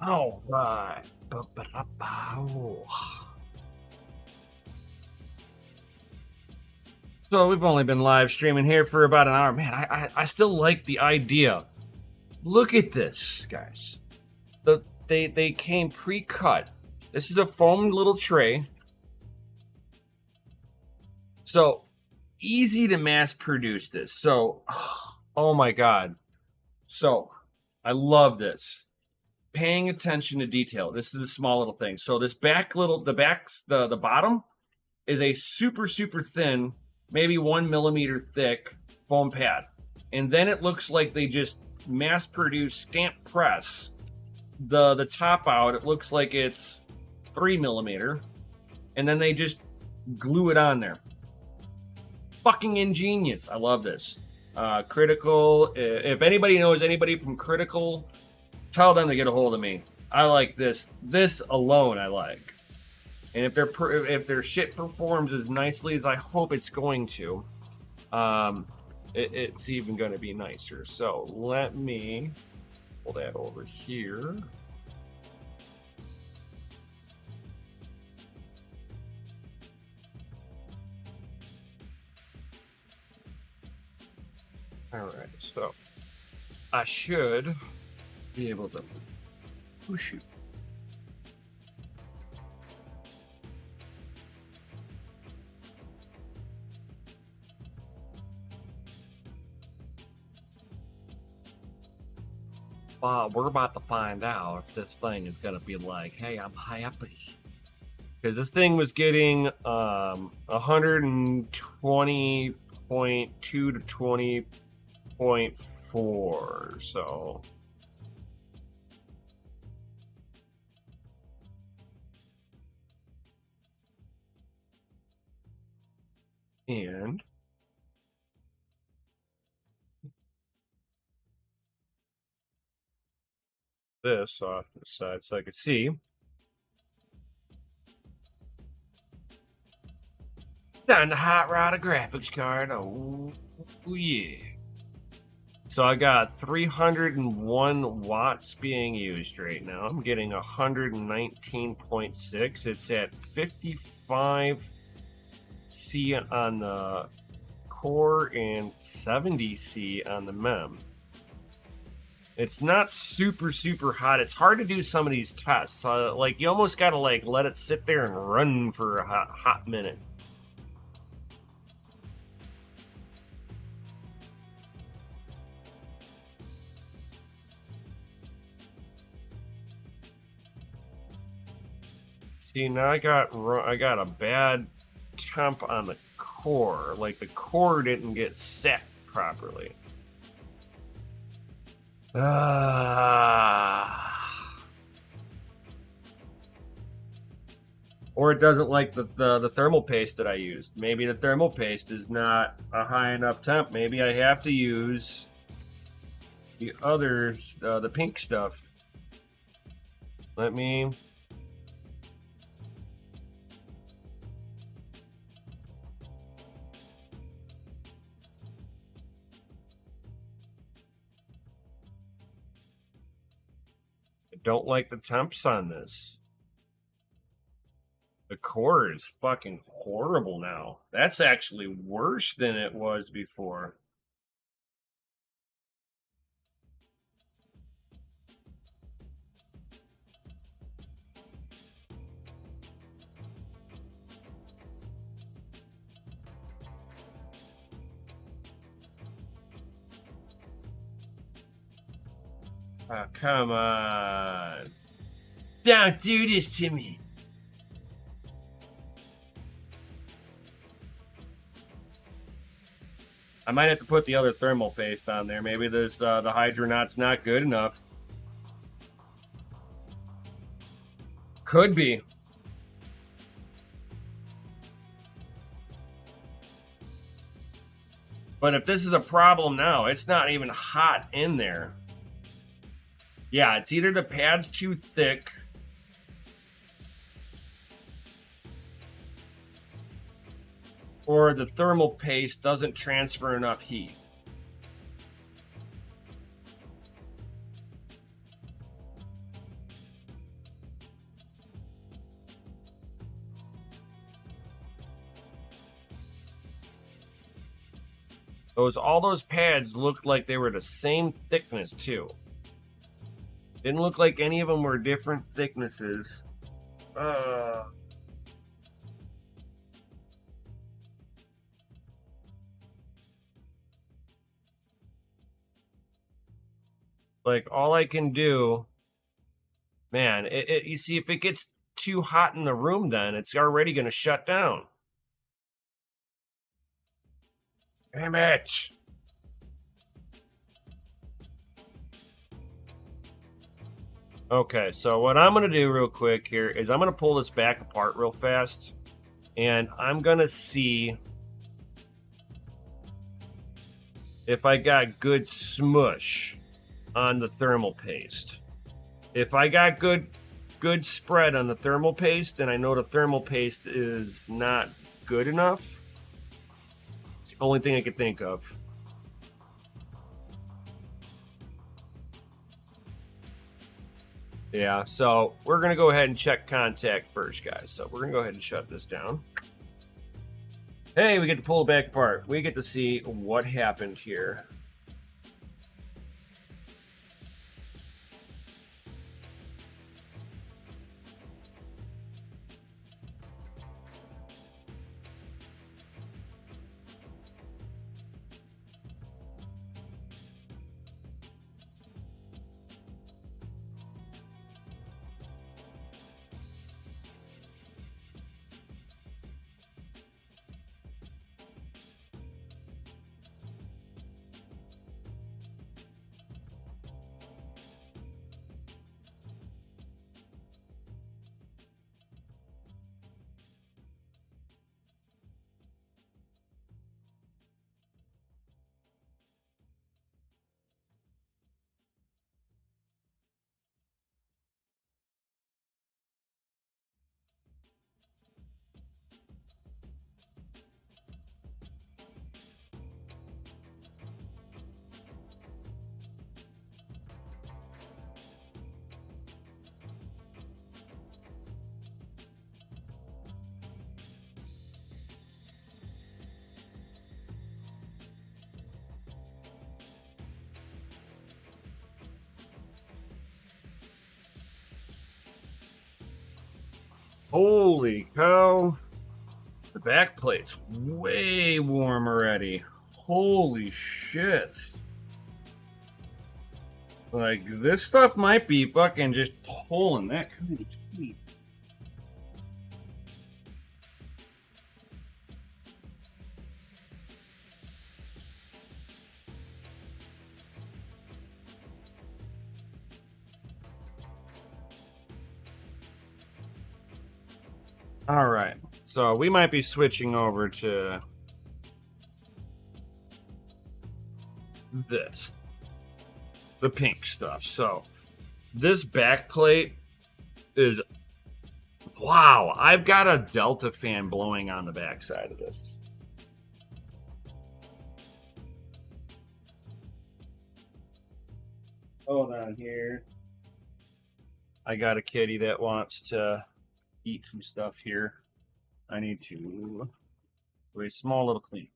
All right. Ba-ba-da-bow. So we've only been live streaming here for about an hour. Man, I still like the idea. Look at this, guys. They came pre-cut. This is a foam little tray. So easy to mass produce this. So, oh my God. So I love this. Paying attention to detail. This is a small little thing. So this the bottom is a super thin, maybe 1 millimeter thick foam pad, and then it looks like they just mass produce stamp press the top out. It looks like it's 3 millimeter, and then they just glue it on there. Fucking ingenious. I love this. Kritical. If anybody knows anybody from Kritical, tell them to get a hold of me. I like this. This alone I like. And if their shit performs as nicely as I hope it's going to, it's even going to be nicer. So let me pull that over here. All right, so I should be able to push it. We're about to find out if this thing is gonna be like, hey, I'm happy. Because this thing was getting 120.2 to 20.4, so. And this off to the side so I could see. Time to hot rod a graphics card. Oh yeah. So I got 301 watts being used right now. I'm getting 119.6. It's at 55 C on the core and 70 C on the mem. It's not super hot. It's hard to do some of these tests. Like you almost gotta like let it sit there and run for a hot minute. See, now I got a bad temp on the core. Like the core didn't get set properly. Or it doesn't like the thermal paste that I used. Maybe the thermal paste is not a high enough temp. Maybe I have to use the others, the pink stuff. Let me. I don't like the temps on this. The core is fucking horrible now. That's actually worse than it was before. Oh, come on. Don't do this to me. I might have to put the other thermal paste on there. Maybe this the Hydronaut's not good enough. Could be. But if this is a problem now, it's not even hot in there. Yeah, it's either the pad's too thick or the thermal paste doesn't transfer enough heat. All those pads looked like they were the same thickness too. Didn't look like any of them were different thicknesses. Like all I can do, man, you see, if it gets too hot in the room, then it's already going to shut down. Damn it. Okay, so what I'm going to do real quick here is I'm going to pull this back apart real fast, and I'm going to see if I got good smush on the thermal paste. If I got good spread on the thermal paste, then I know the thermal paste is not good enough. It's the only thing I can think of. Yeah, so we're going to go ahead and check contact first, guys. So we're going to go ahead and shut this down. Hey, we get to pull it back apart. We get to see what happened here. Holy cow. The back plate's way warm already. Holy shit. Like, this stuff might be fucking just pulling that kind of heat. All right, so we might be switching over to this, the pink stuff. So this back plate is, wow, I've got a Delta fan blowing on the back side of this. Hold on here. I got a kitty that wants to eat some stuff here. I need to do a small little clean.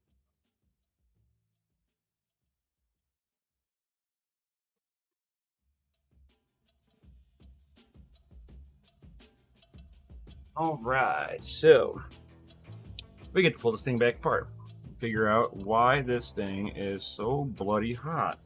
All right, so we get to pull this thing back apart, figure out why this thing is so bloody hot.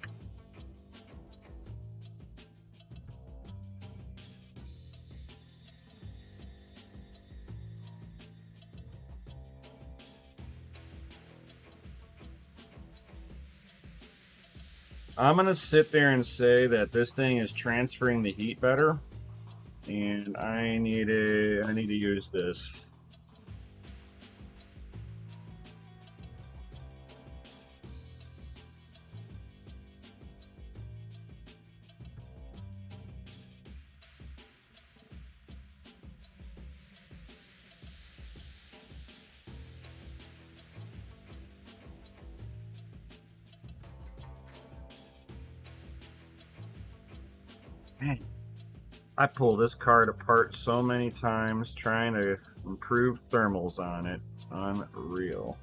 I'm gonna sit there and say that this thing is transferring the heat better, and I need to use this. Man, I pull this card apart so many times trying to improve thermals on it. It's unreal.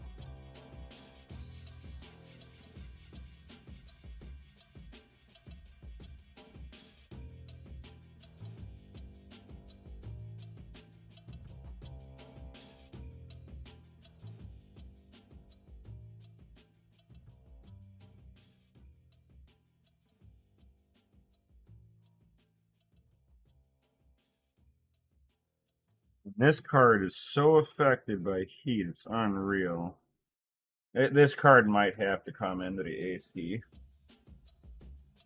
This card is so affected by heat, it's unreal. This card might have to come into the AC.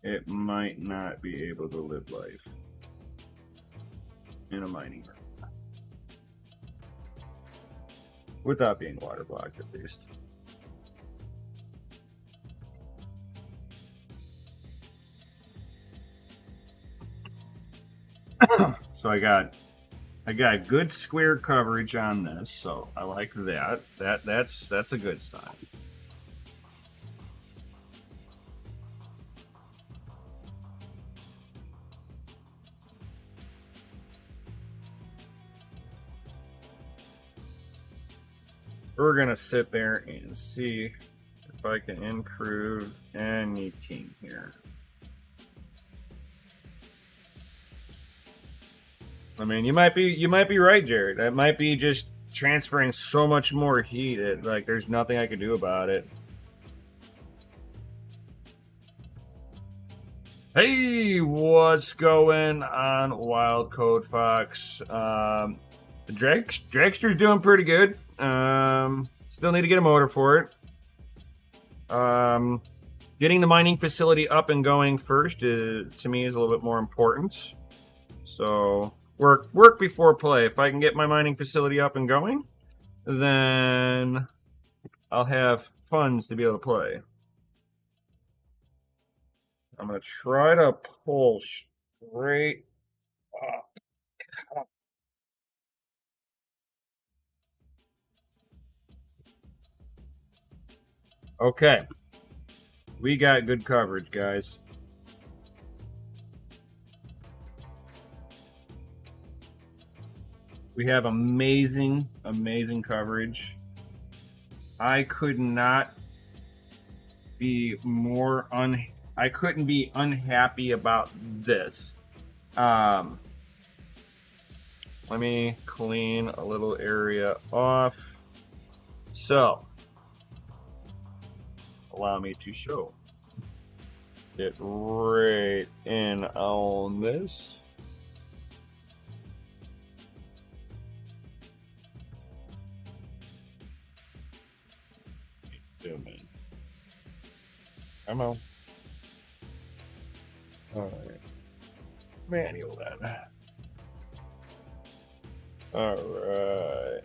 It might not be able to live life in a mining room. Without being waterlogged, at least. So I got good square coverage on this, so I like that. That's a good sign. We're gonna sit there and see if I can improve anything here. I mean, you might be right, Jared. That might be just transferring so much more heat. Like, there's nothing I can do about it. Hey, what's going on, Wild Code Fox? Dragster's doing pretty good. Still need to get a motor for it. Getting the mining facility up and going first to me is a little bit more important. So work before play. If I can get my mining facility up and going, then I'll have funds to be able to play. I'm gonna try to pull straight up. Okay. We got good coverage, guys. We have amazing coverage. I could not be more I couldn't be unhappy about this. Let me clean a little area off. So, allow me to show it right in on this. Come on. Alright. Manual then. Alright.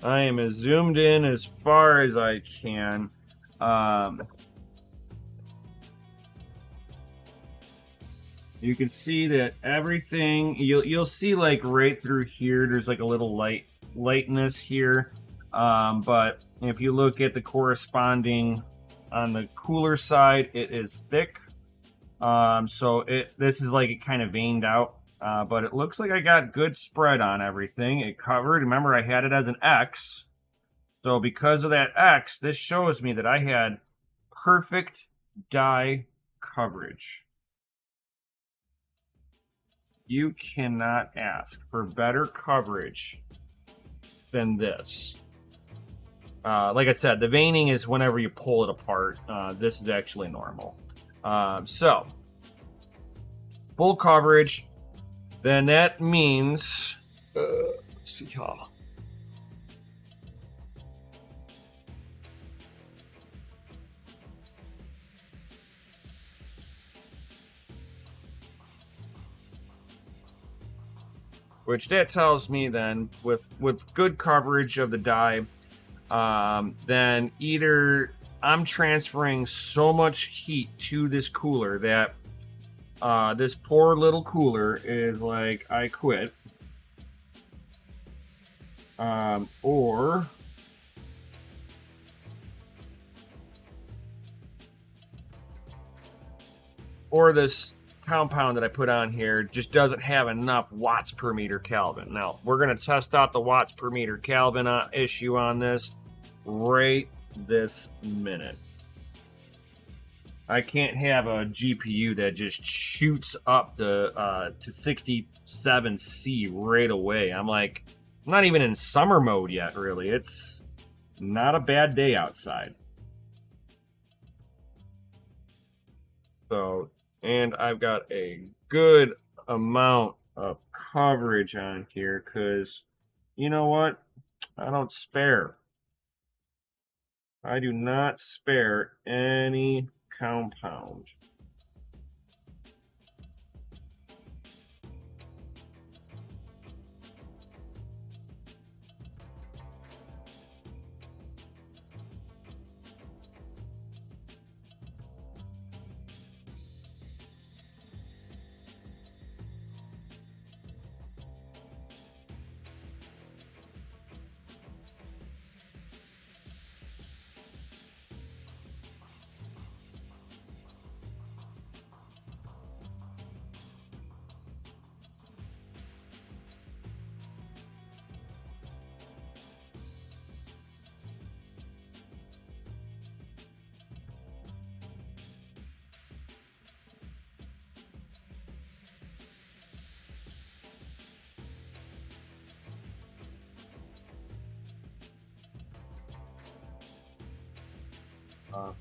I am as zoomed in as far as I can. You can see that everything, you'll see like right through here, there's like a little lightness here. But if you look at the corresponding on the cooler side, it is thick. So this is like it kind of veined out. But it looks like I got good spread on everything. It covered. Remember, I had it as an X. So because of that X, this shows me that I had perfect die coverage. You cannot ask for better coverage than this. Like I said, the veining is whenever you pull it apart. This is actually normal. So, full coverage. Then that means, let's see how. Which that tells me then, with good coverage of the die, then either I'm transferring so much heat to this cooler that this poor little cooler is like, I quit. Or this compound that I put on here just doesn't have enough watts per meter Kelvin. Now, we're going to test out the watts per meter Kelvin issue on this right this minute. I can't have a GPU that just shoots up to 67C right away. I'm not even in summer mode yet, really. It's not a bad day outside. So, and I've got a good amount of coverage on here because you know what? I don't spare. I do not spare any compound. Uh,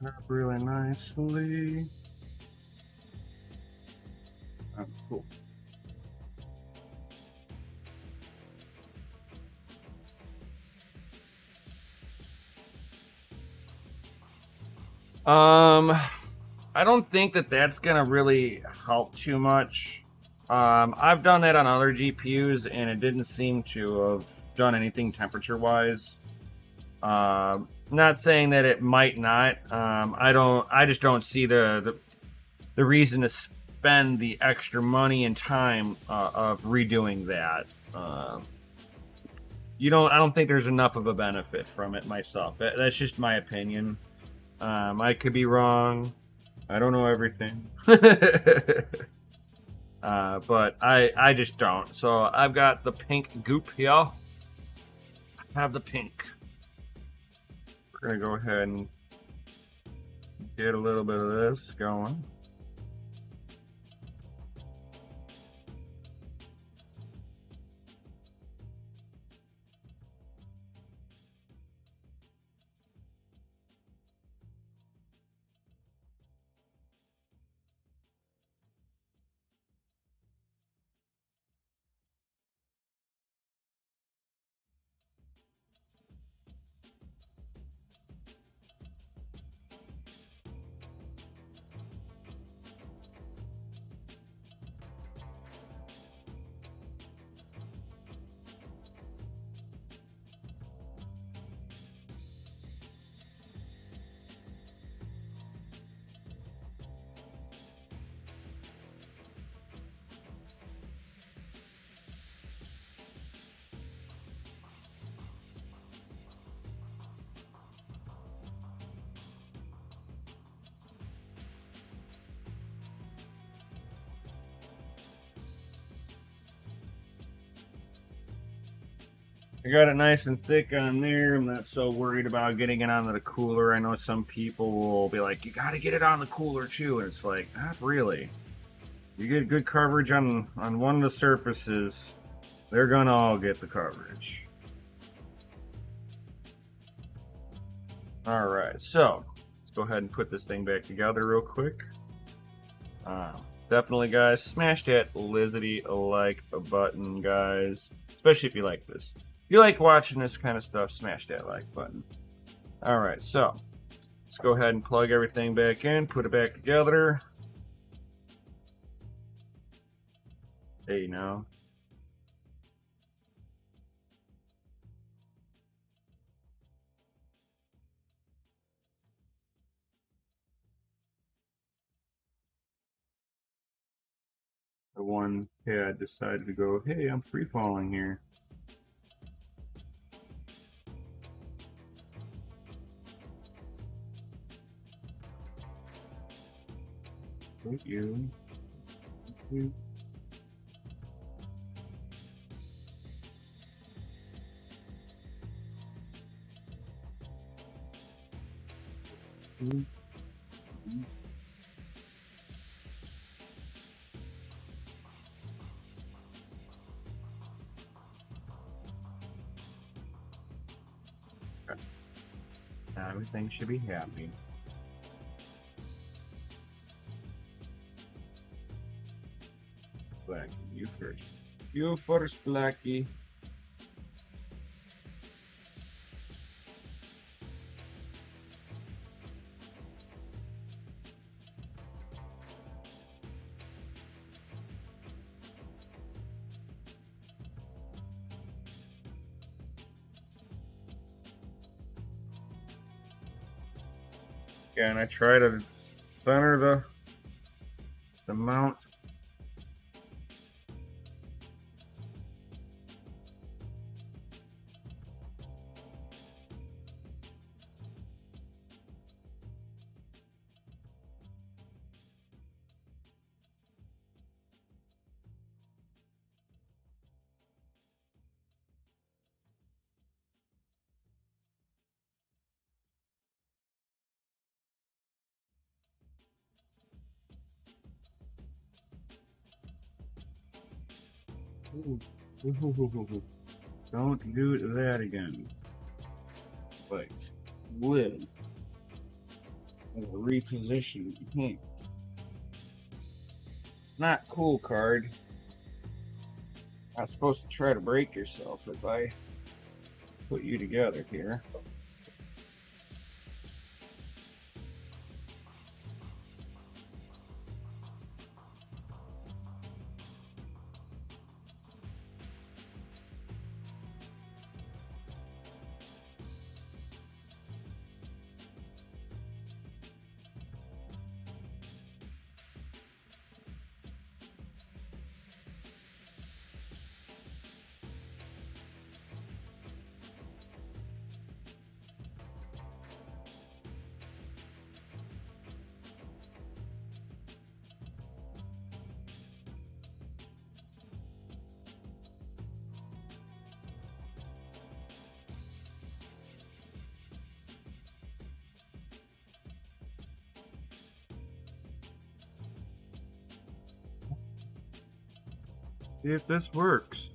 Up really nicely. Cool. I don't think that that's gonna really help too much. I've done that on other GPUs, and it didn't seem to have done anything temperature-wise. Not saying that it might not. I don't. I just don't see the reason to spend the extra money and time of redoing that. You don't. I don't think there's enough of a benefit from it myself. That's just my opinion. I could be wrong. I don't know everything. But I just don't. So I've got the pink goop here. I have the pink. We're gonna go ahead and get a little bit of this going. I got it nice and thick on there. I'm not so worried about getting it onto the cooler. I know some people will be like, you gotta get it on the cooler too. And it's like, not really. You get good coverage on one of the surfaces, they're gonna all get the coverage. Alright, so let's go ahead and put this thing back together real quick. Definitely, guys, smash that Lizzie like button, guys. Especially if you like this. If you like watching this kind of stuff, smash that like button. Alright, so let's go ahead and plug everything back in, put it back together. Hey, now. the one pad decided to go, hey, I'm free falling here. Thank you. Everything should be happy. Blackie, you first. You first, Blackie. Yeah, and I try to center the mount. Ooh. Don't do that again. But would reposition. Not cool, card. Not supposed to try to break yourself if I put you together here. See if this works.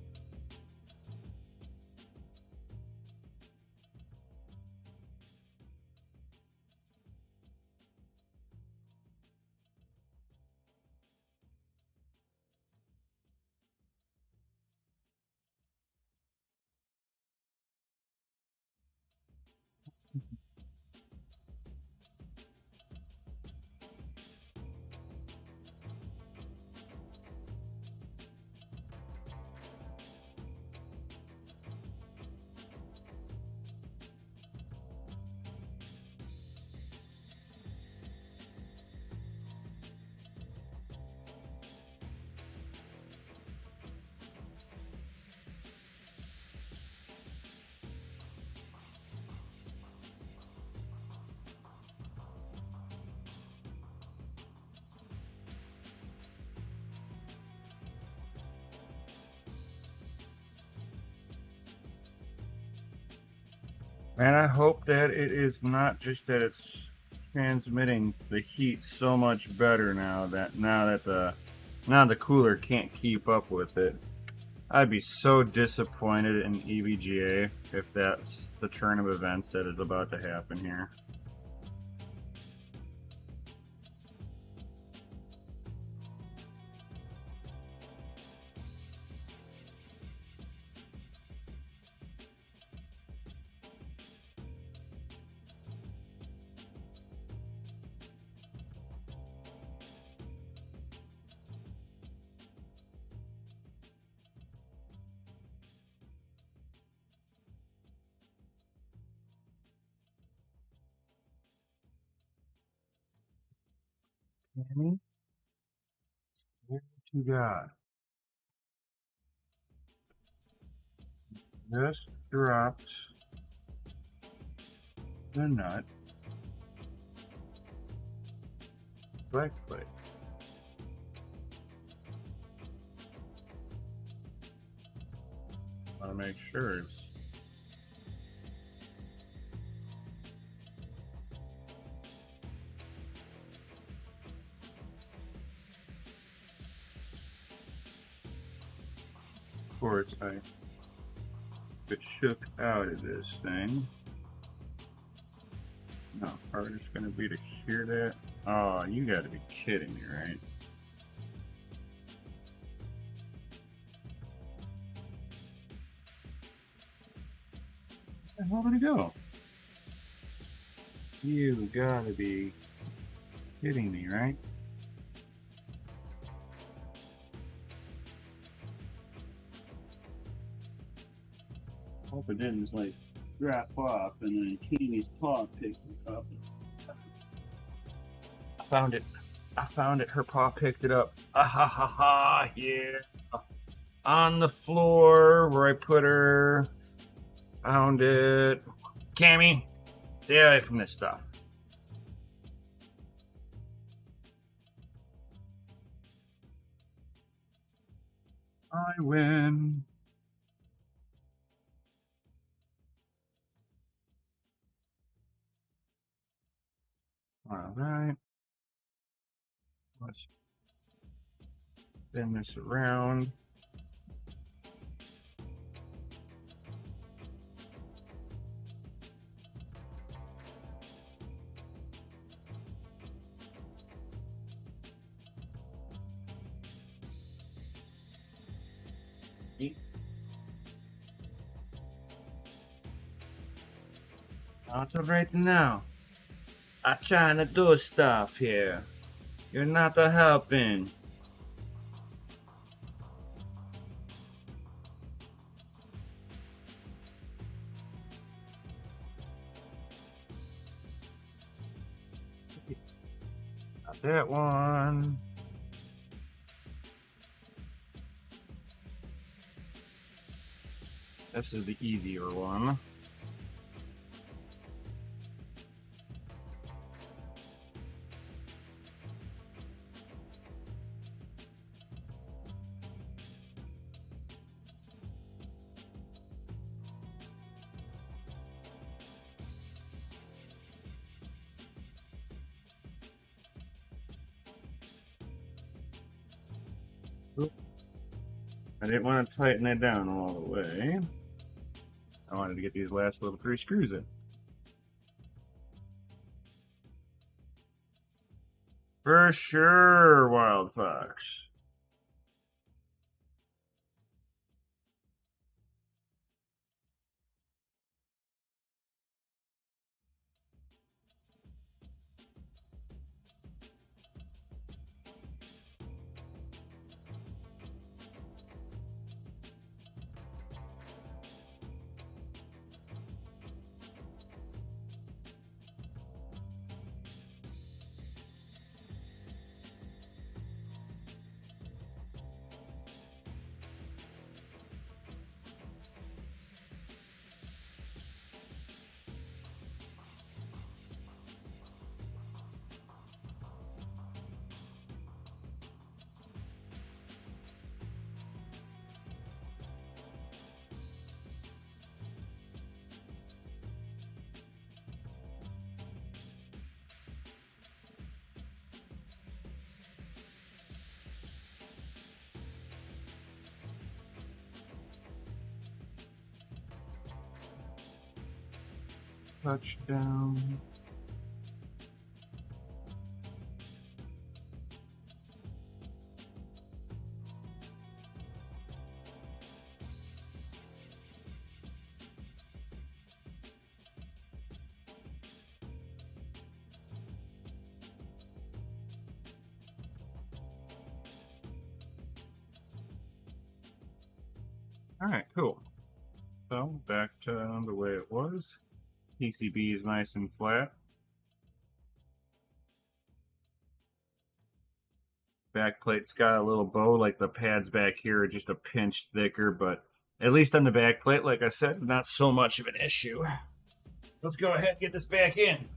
And I hope that it is not just that it's transmitting the heat so much better now that the cooler can't keep up with it. I'd be so disappointed in EVGA if that's the turn of events that is about to happen here. Tammy, what you got? Just dropped the nut back plate. Want to make sure it's of course I get shook out of this thing. No, part is gonna be to hear that. Oh, you gotta be kidding me, right? Where the hell did it go? You gotta be kidding me, right? Hope it didn't just like drop off and then Keeney's paw picked it up. I found it. I found it. Her paw picked it up. Ah ha ha ha! Yeah. On the floor where I put her. Found it. Cammy, stay away from this stuff. I win. All right. Let's spin this around. Not right now. I'm trying to do stuff here. You're not helping. Not that one. This is the easier one. I didn't want to tighten that down all the way. I wanted to get these last little 3 screws in. For sure, Wild Fox. Touchdown. All right, cool. So back to the way it was. PCB is nice and flat. Back plate's got a little bow, like the pads back here are just a pinch thicker, but At least on the back plate, like I said, it's not so much of an issue. Let's go ahead and get this back in.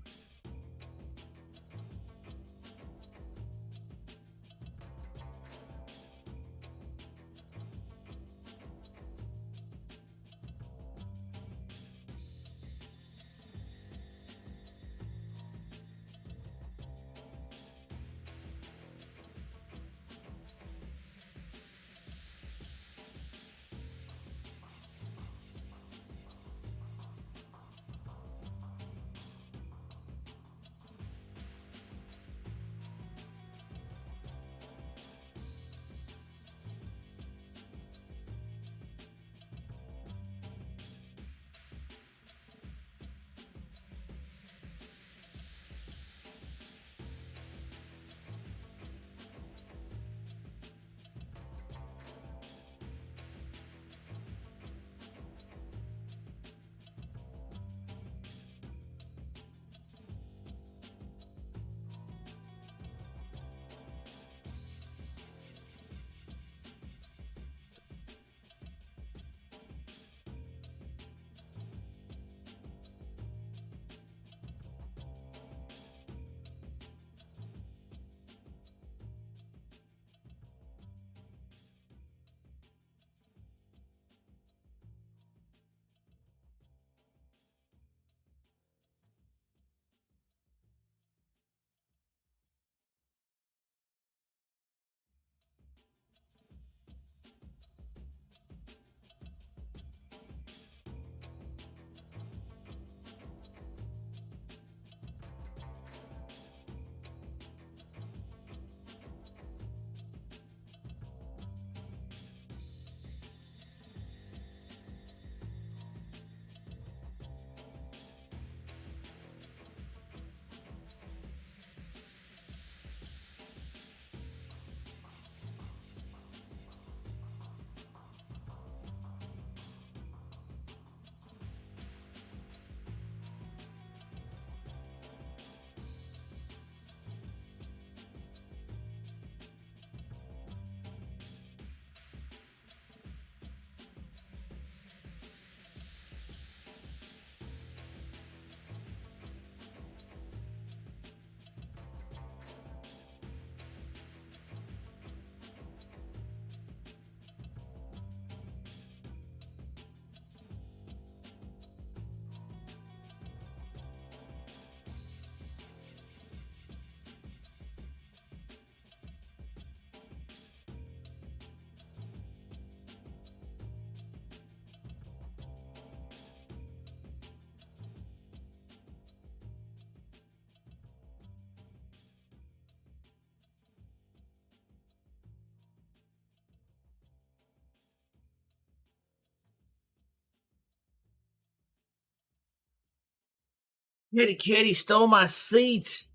Kitty Kitty stole my seat.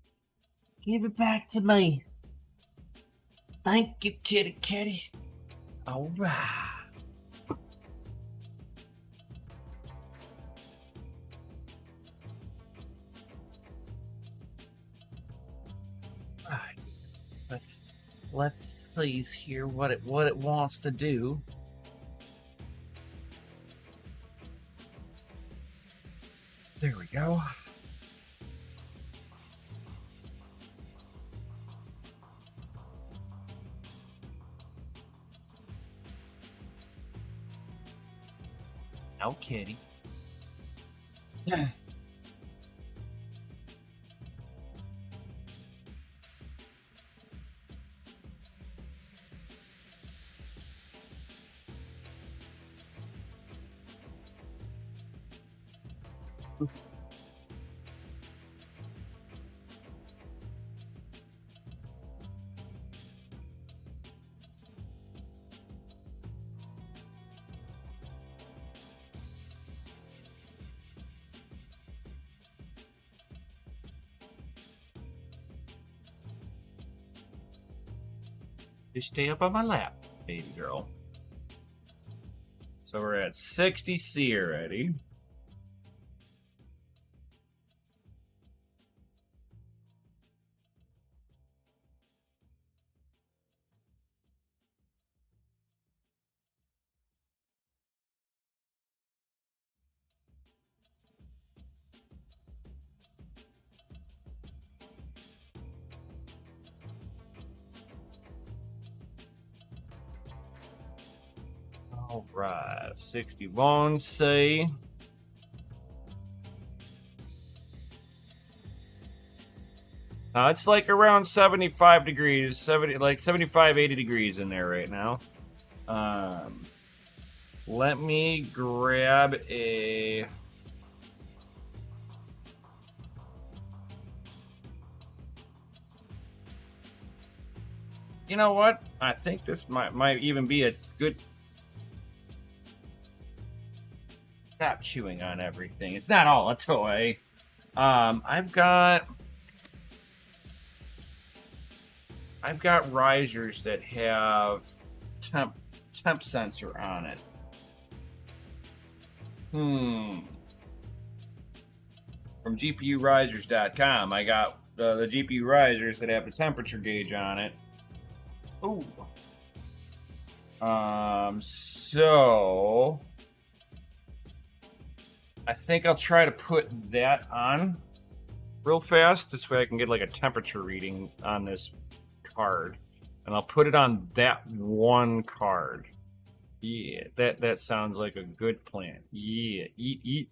Give it back to me. Thank you, Kitty Kitty. All right. Right. Let's see here what it wants to do. There we go. Oh, kitty. Just stay up on my lap, baby girl. So we're at 60C already. All right, 61, say. It's like around 75 degrees, 75, 80 degrees in there right now. Let me grab a... You know what? I think this might even be a good... Stop chewing on everything. It's not all a toy. I've got risers that have temp sensor on it. From GPUrisers.com, I got the GPU risers that have the temperature gauge on it. Ooh. So I think I'll try to put that on real fast. This way I can get like a temperature reading on this card. And I'll put it on that one card. Yeah, that sounds like a good plan. Yeah, eat.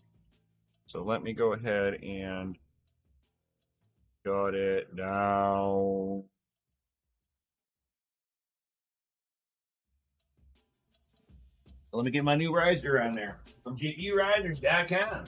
So let me go ahead and jot it down. Let me get my new riser on there from GPUrisers.com.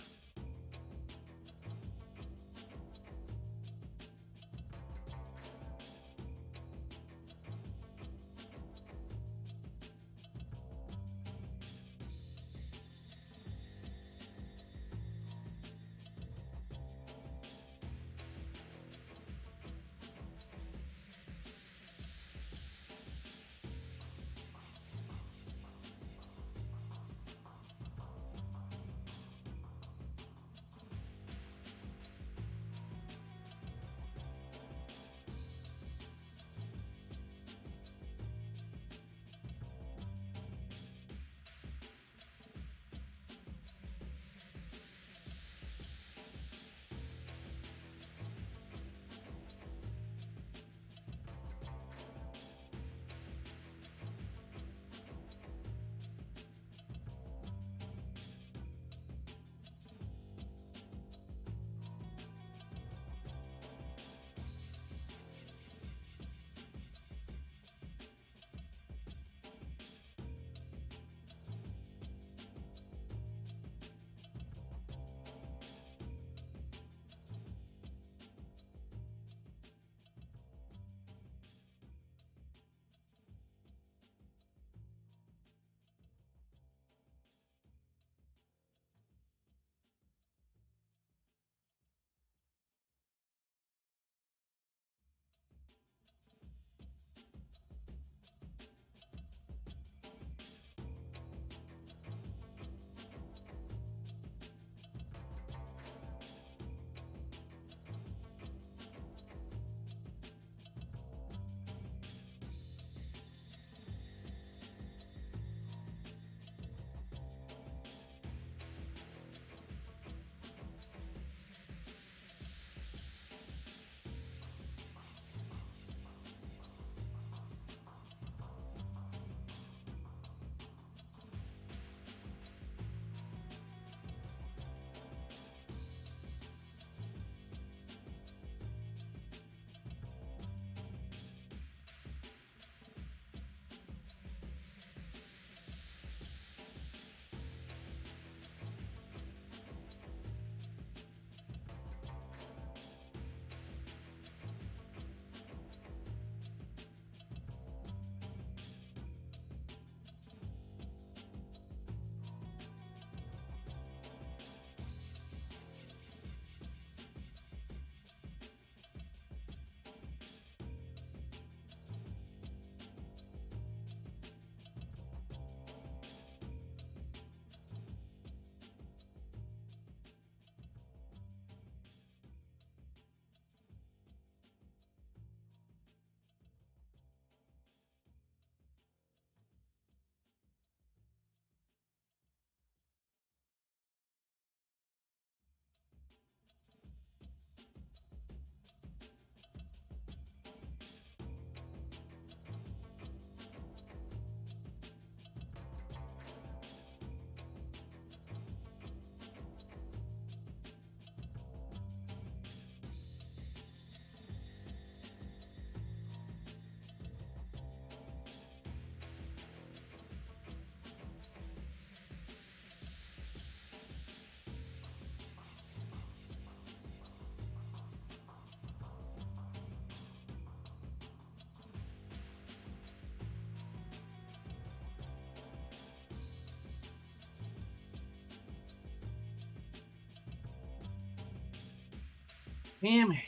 Damn it.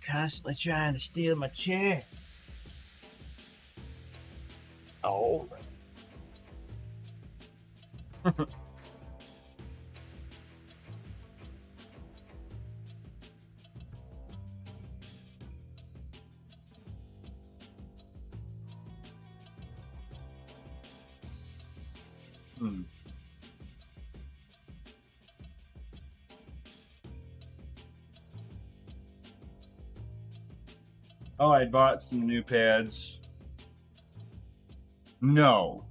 Constantly trying to steal my chair. Oh. Hmm. Oh, I bought some new pads. No.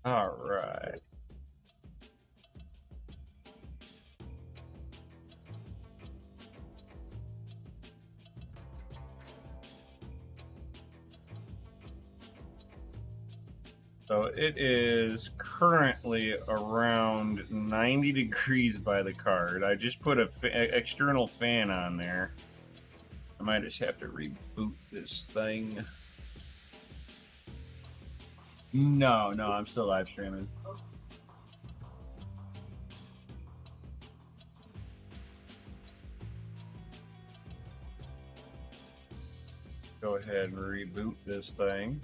All right. So it is currently around 90 degrees by the card. I just put a external fan on there. I might just have to reboot this thing. No, I'm still live streaming. Go ahead and reboot this thing.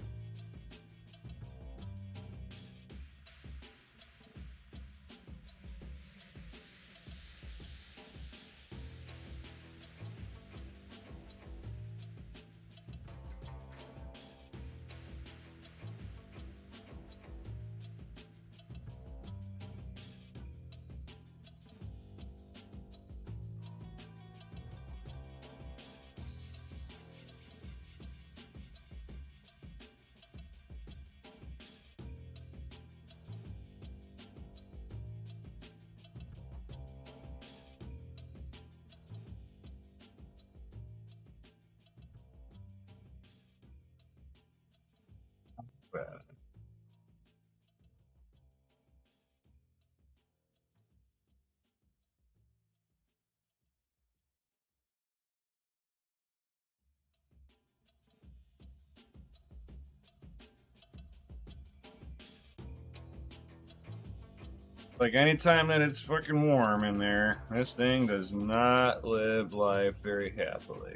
Like anytime that it's fucking warm in there, this thing does not live life very happily.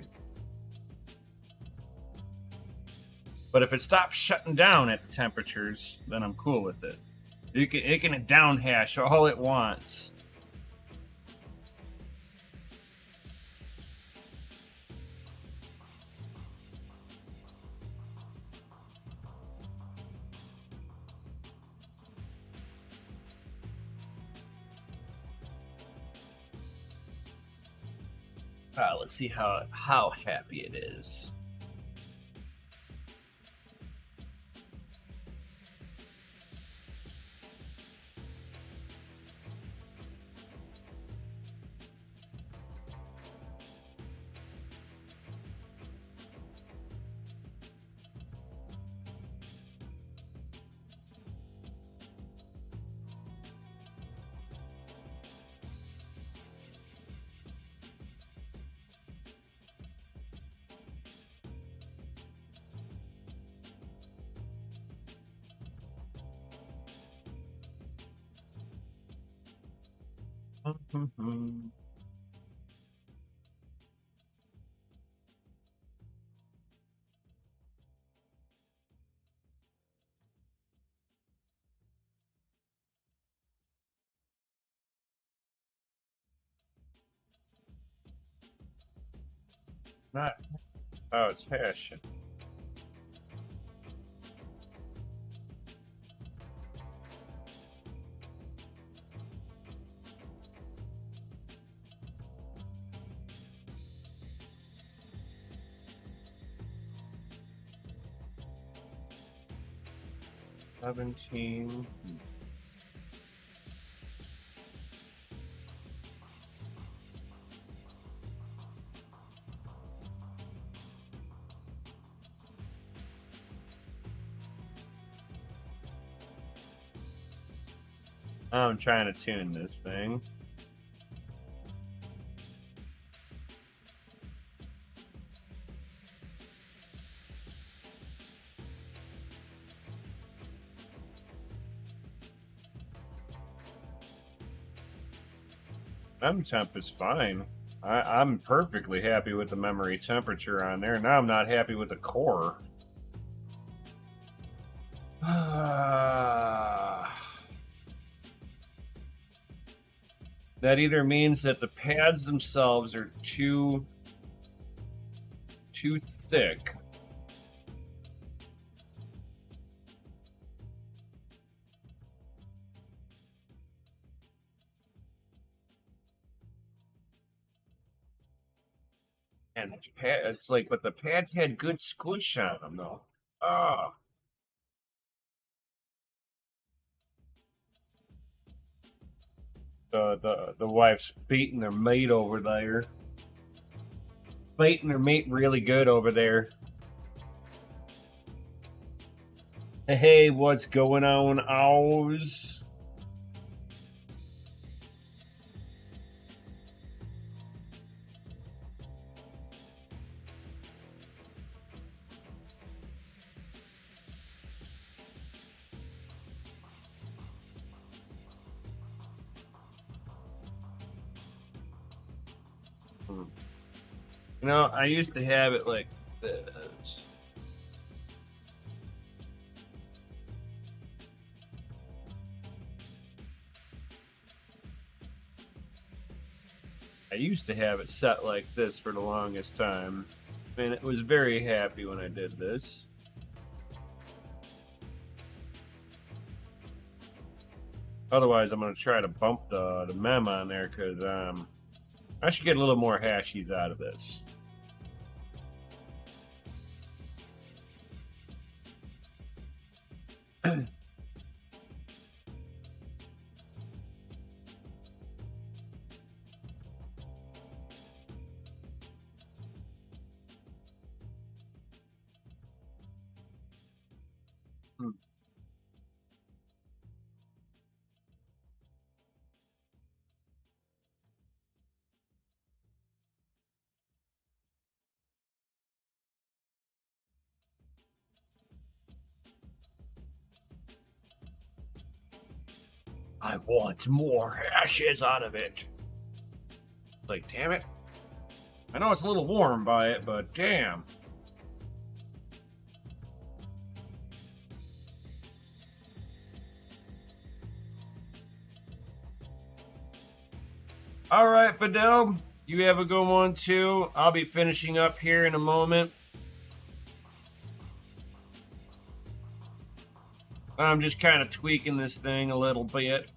But if it stops shutting down at the temperatures, then I'm cool with it. It can down hash all it wants. Let's see how happy it is. Not oh, it's hashing. $17. I'm trying to tune this thing. Mem temp is fine. I'm perfectly happy with the memory temperature on there. Now I'm not happy with the core. That either means that the pads themselves are too thick. And it's like, but the pads had good squish on them, though. Ah, the wife's beating their mate over there. Beating their mate really good over there. Hey, what's going on, Oz? You know, I used to have it like this. I used to have it set like this for the longest time, and it was very happy when I did this. Otherwise, I'm going to try to bump the mem on there because I should get a little more hashies out of this. I want more hashes out of it. Like, damn it. I know it's a little warm by it, but damn. All right, Fidel, you have a good one too. I'll be finishing up here in a moment. I'm just kind of tweaking this thing a little bit.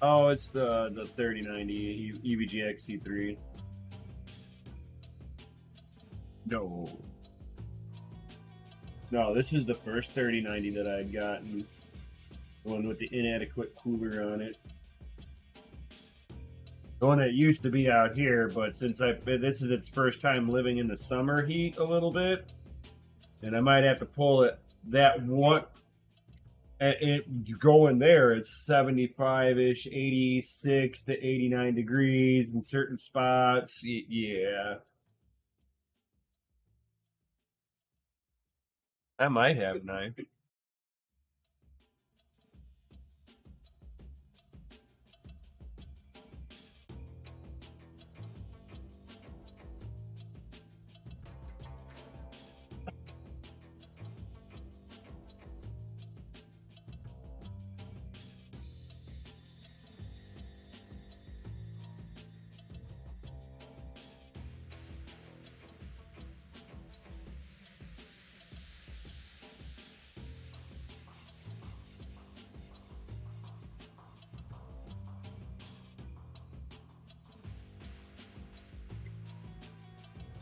Oh, it's the 3090 EVGX C3. No. No, this is the first 3090 that I'd gotten. The one with the inadequate cooler on it. The one that used to be out here, but since this is its first time living in the summer heat a little bit, and I might have to pull it that one. It going there, it's 75-ish, 86 to 89 degrees in certain spots. Yeah, I might have a knife.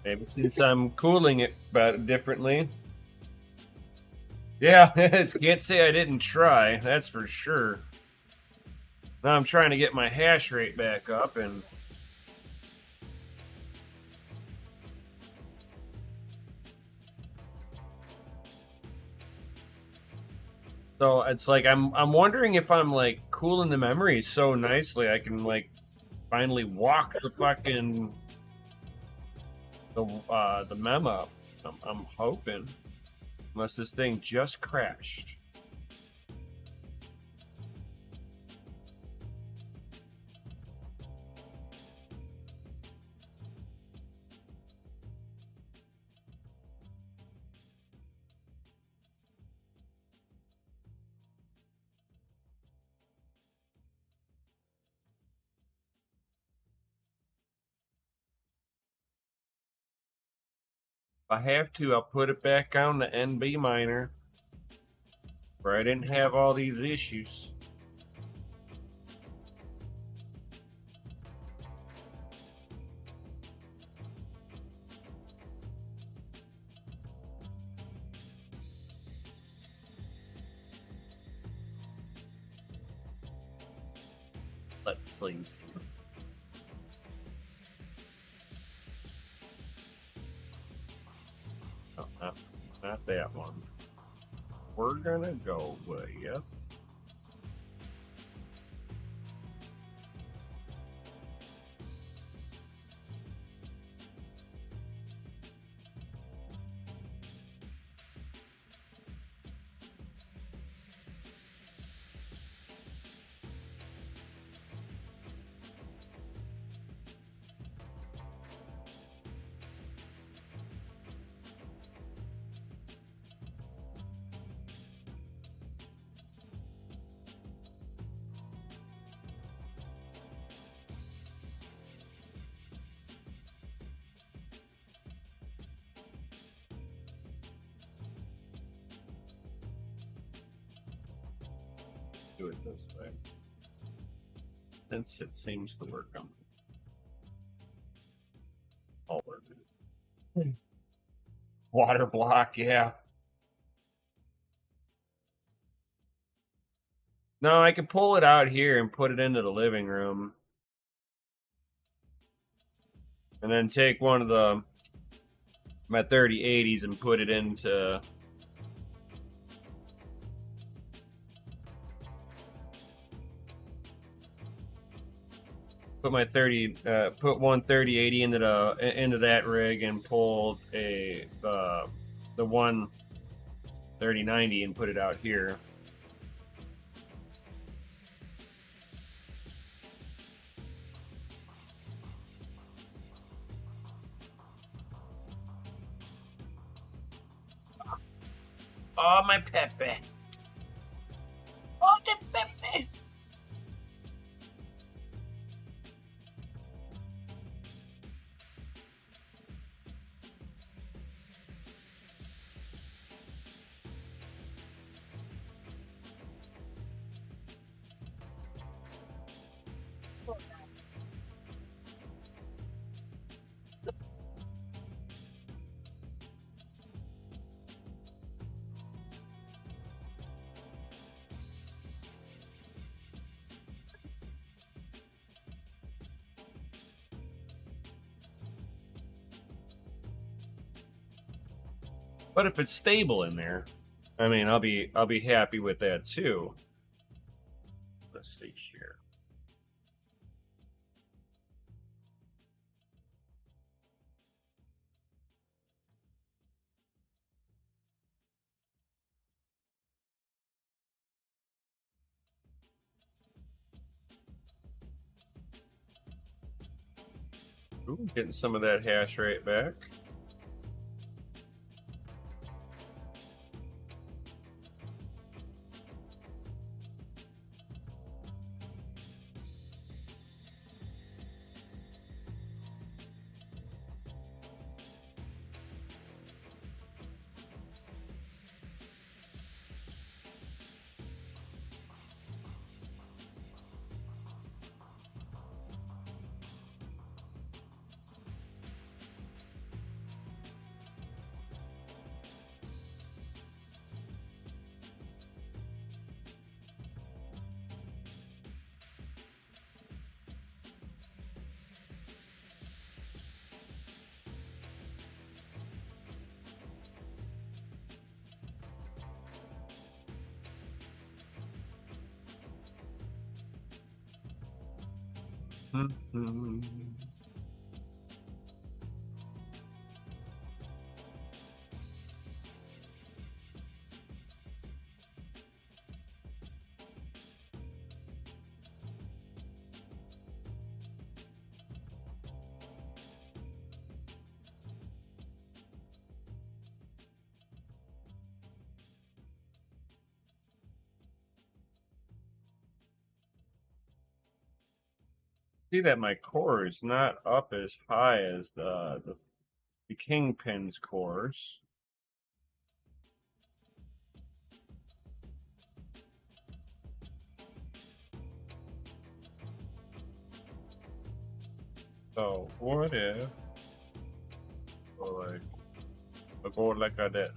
Maybe since I'm cooling it about differently. Yeah, can't say I didn't try. That's for sure. Now I'm trying to get my hash rate back up, and So it's like I'm wondering if I'm like cooling the memories so nicely I can like finally walk the mem up. I'm hoping, unless this thing just crashed. If I have to, I'll put it back on the NB minor, where I didn't have all these issues. Let's see. Oh, not that one. We're gonna go with do it this way, since it seems to work on all of it. Water block, yeah. No, I could pull it out here and put it into the living room. And then take one of my 3080s and put it into put one 3080 into that rig and pull the one 3090 and put it out here. Oh, my Pepe. Oh, the Pepe. But if it's stable in there, I mean, I'll be happy with that too. Let's see here. Ooh, getting some of that hash rate back. See that my core is not up as high as the Kingpin's cores. So what if like I go like this?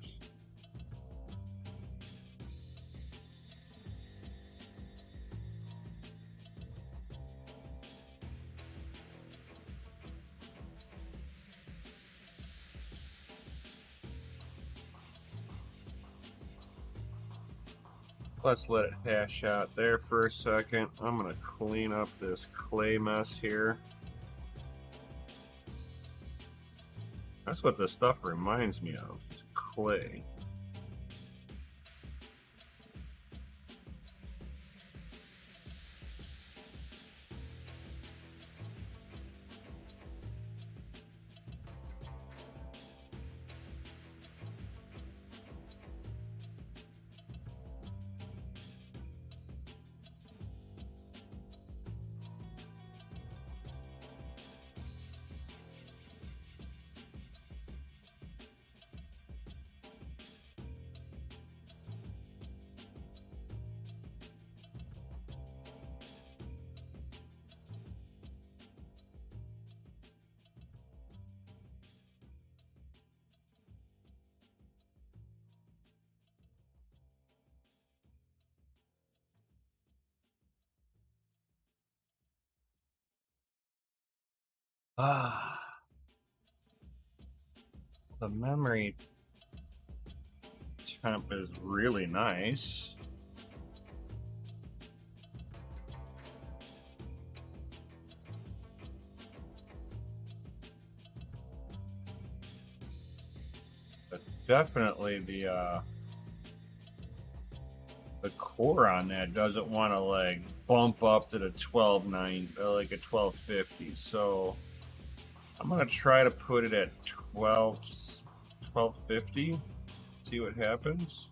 Let's let it hash out there for a second. I'm gonna clean up this clay mess here. That's what this stuff reminds me of, is clay. Ah, the memory temp is really nice. But definitely the core on that doesn't want to like bump up to the 1290, like a 1250. So I'm gonna try to put it at 1250. See what happens.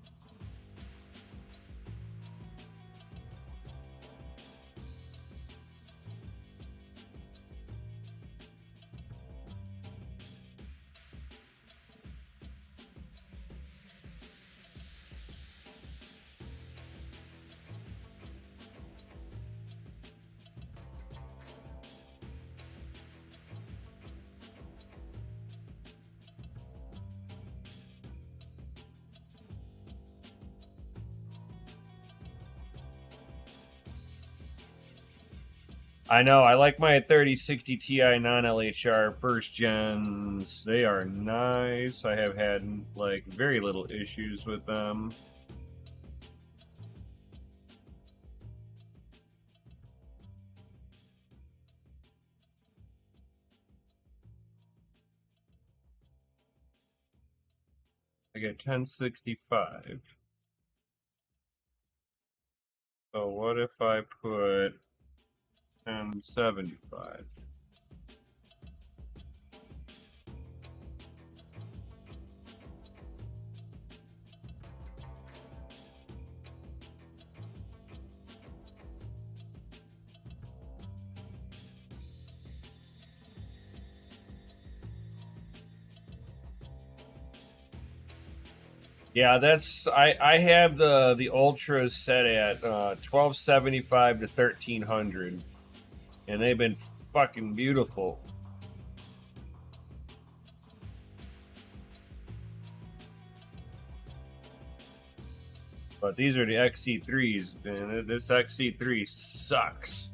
I know, I like my 3060 Ti non-LHR first gens. They are nice. I have had like very little issues with them. I get 1065. So what if I put 1075? Yeah, that's I have the ultras set at 1275 to 1300, and they've been fucking beautiful. But these are the XC3s, and this XC3 sucks.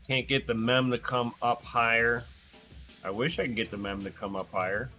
Can't get the mem to come up higher. I wish I could get the mem to come up higher.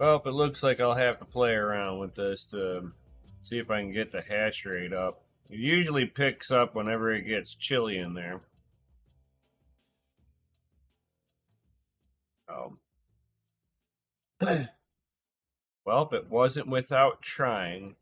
Well, it looks like I'll have to play around with this to see if I can get the hash rate up. It usually picks up whenever it gets chilly in there. Um, well, it wasn't without trying.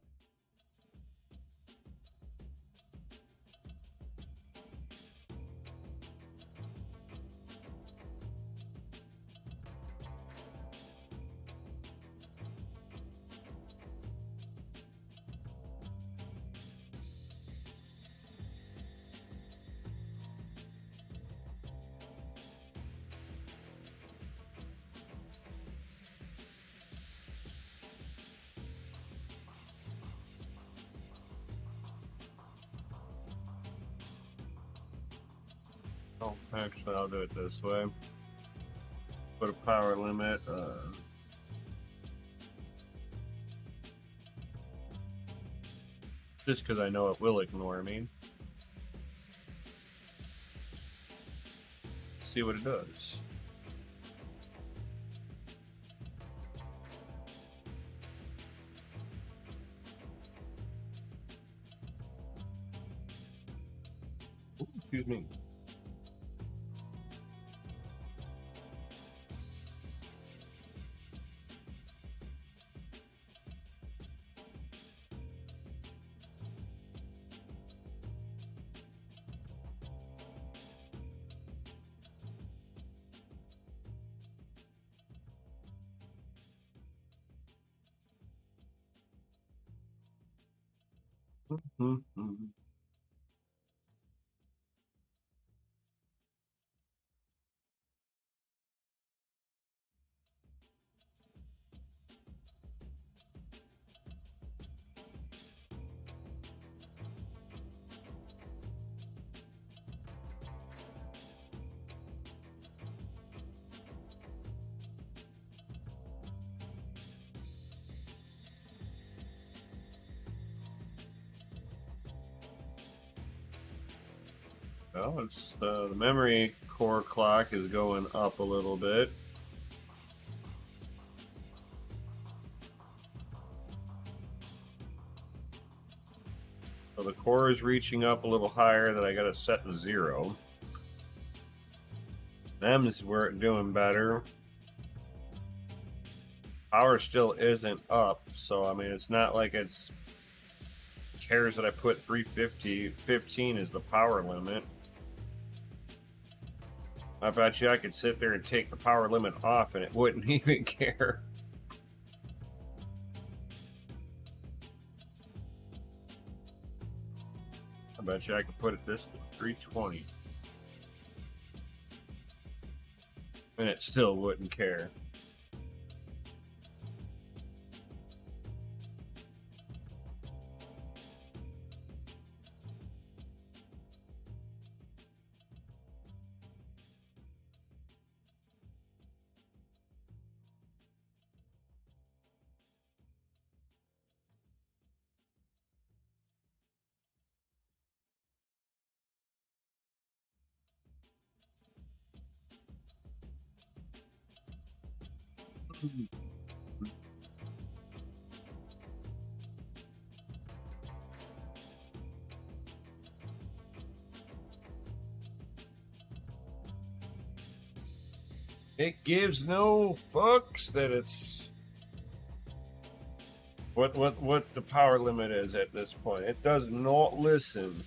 Oh, actually, I'll do it this way. Put a power limit. Just because I know it will ignore me. See what it does. Ooh, excuse me. Well, it's the memory core clock is going up a little bit. So the core is reaching up a little higher that I got to set to 0. Them is where it's doing better. Power still isn't up, so I mean it's not like it's cares that I put 350. 15 is the power limit. I bet you I could sit there and take the power limit off and it wouldn't even care. I bet you I could put it this to 320. And it still wouldn't care. It gives no fucks that it's what the power limit is at this point. It does not listen.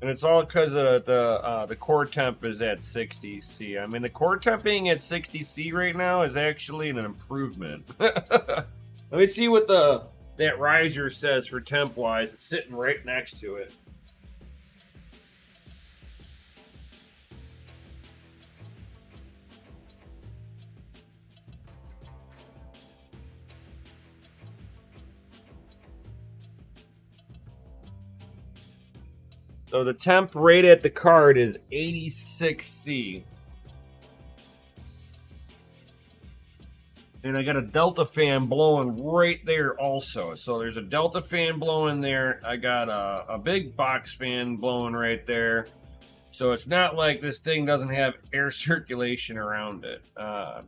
And it's all because of the core temp is at 60C. I mean, the core temp being at 60C right now is actually an improvement. Let me see what that riser says for temp wise. It's sitting right next to it. So the temp rate at the card is 86C. And I got a Delta fan blowing right there also. So there's a Delta fan blowing there. I got a big box fan blowing right there. So it's not like this thing doesn't have air circulation around it.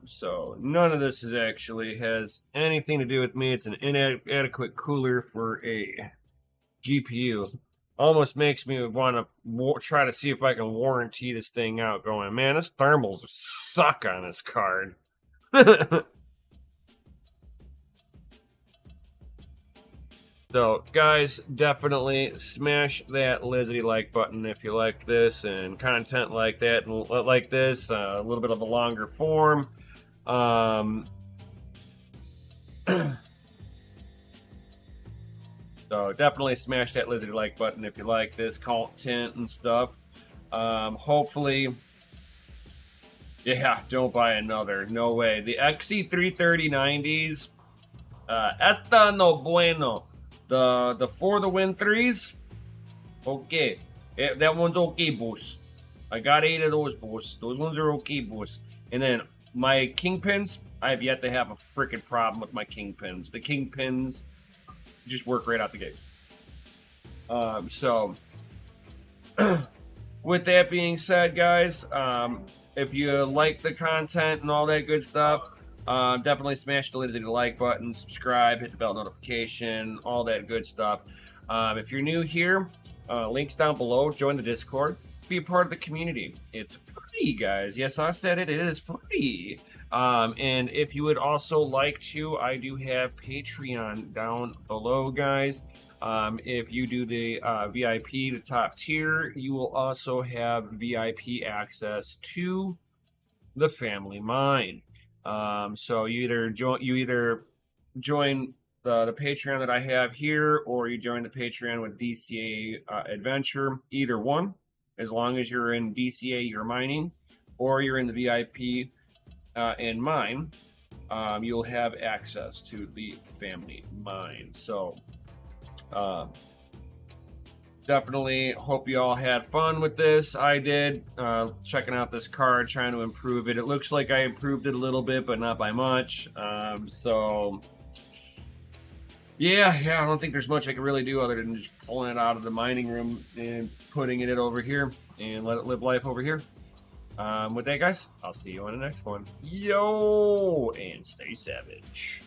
So none of this is actually has anything to do with me. It's an inadequate cooler for a GPU. Almost makes me want to try to see if I can warranty this thing out. Going, man, this thermals suck on this card. So, guys, definitely smash that Lizzie like button if you like this and content like that and like this, a little bit of a longer form. So definitely smash that Lizzie like button if you like this content and stuff. Hopefully, yeah, don't buy another. No way. The XC33090s, esta no bueno. The for the win threes, okay. That one's okay, boss. I got 8 of those, boss. Those ones are okay, boss. And then my kingpins, I have yet to have a freaking problem with my kingpins. The kingpins just work right out the gate. So with that being said, guys, if you like the content and all that good stuff, definitely smash the like button, subscribe, hit the bell notification, all that good stuff. If you're new here, links down below, join the Discord, be a part of the community. It's free, guys. Yes, I said it, it is free. And if you would also like to, I do have Patreon down below, guys. If you do the VIP, the top tier, you will also have VIP access to the Family Mine. So you either join the Patreon that I have here, or you join the Patreon with DCA Adventure. Either one, as long as you're in DCA, you're mining, or you're in the VIP and mine, you'll have access to the Family Mine. So definitely hope you all had fun with this. I did, checking out this card, trying to improve it. It looks like I improved it a little bit, but not by much. So yeah, I don't think there's much I can really do other than just pulling it out of the mining room and putting it over here and let it live life over here. With that, guys, I'll see you on the next one. Yo, and stay savage.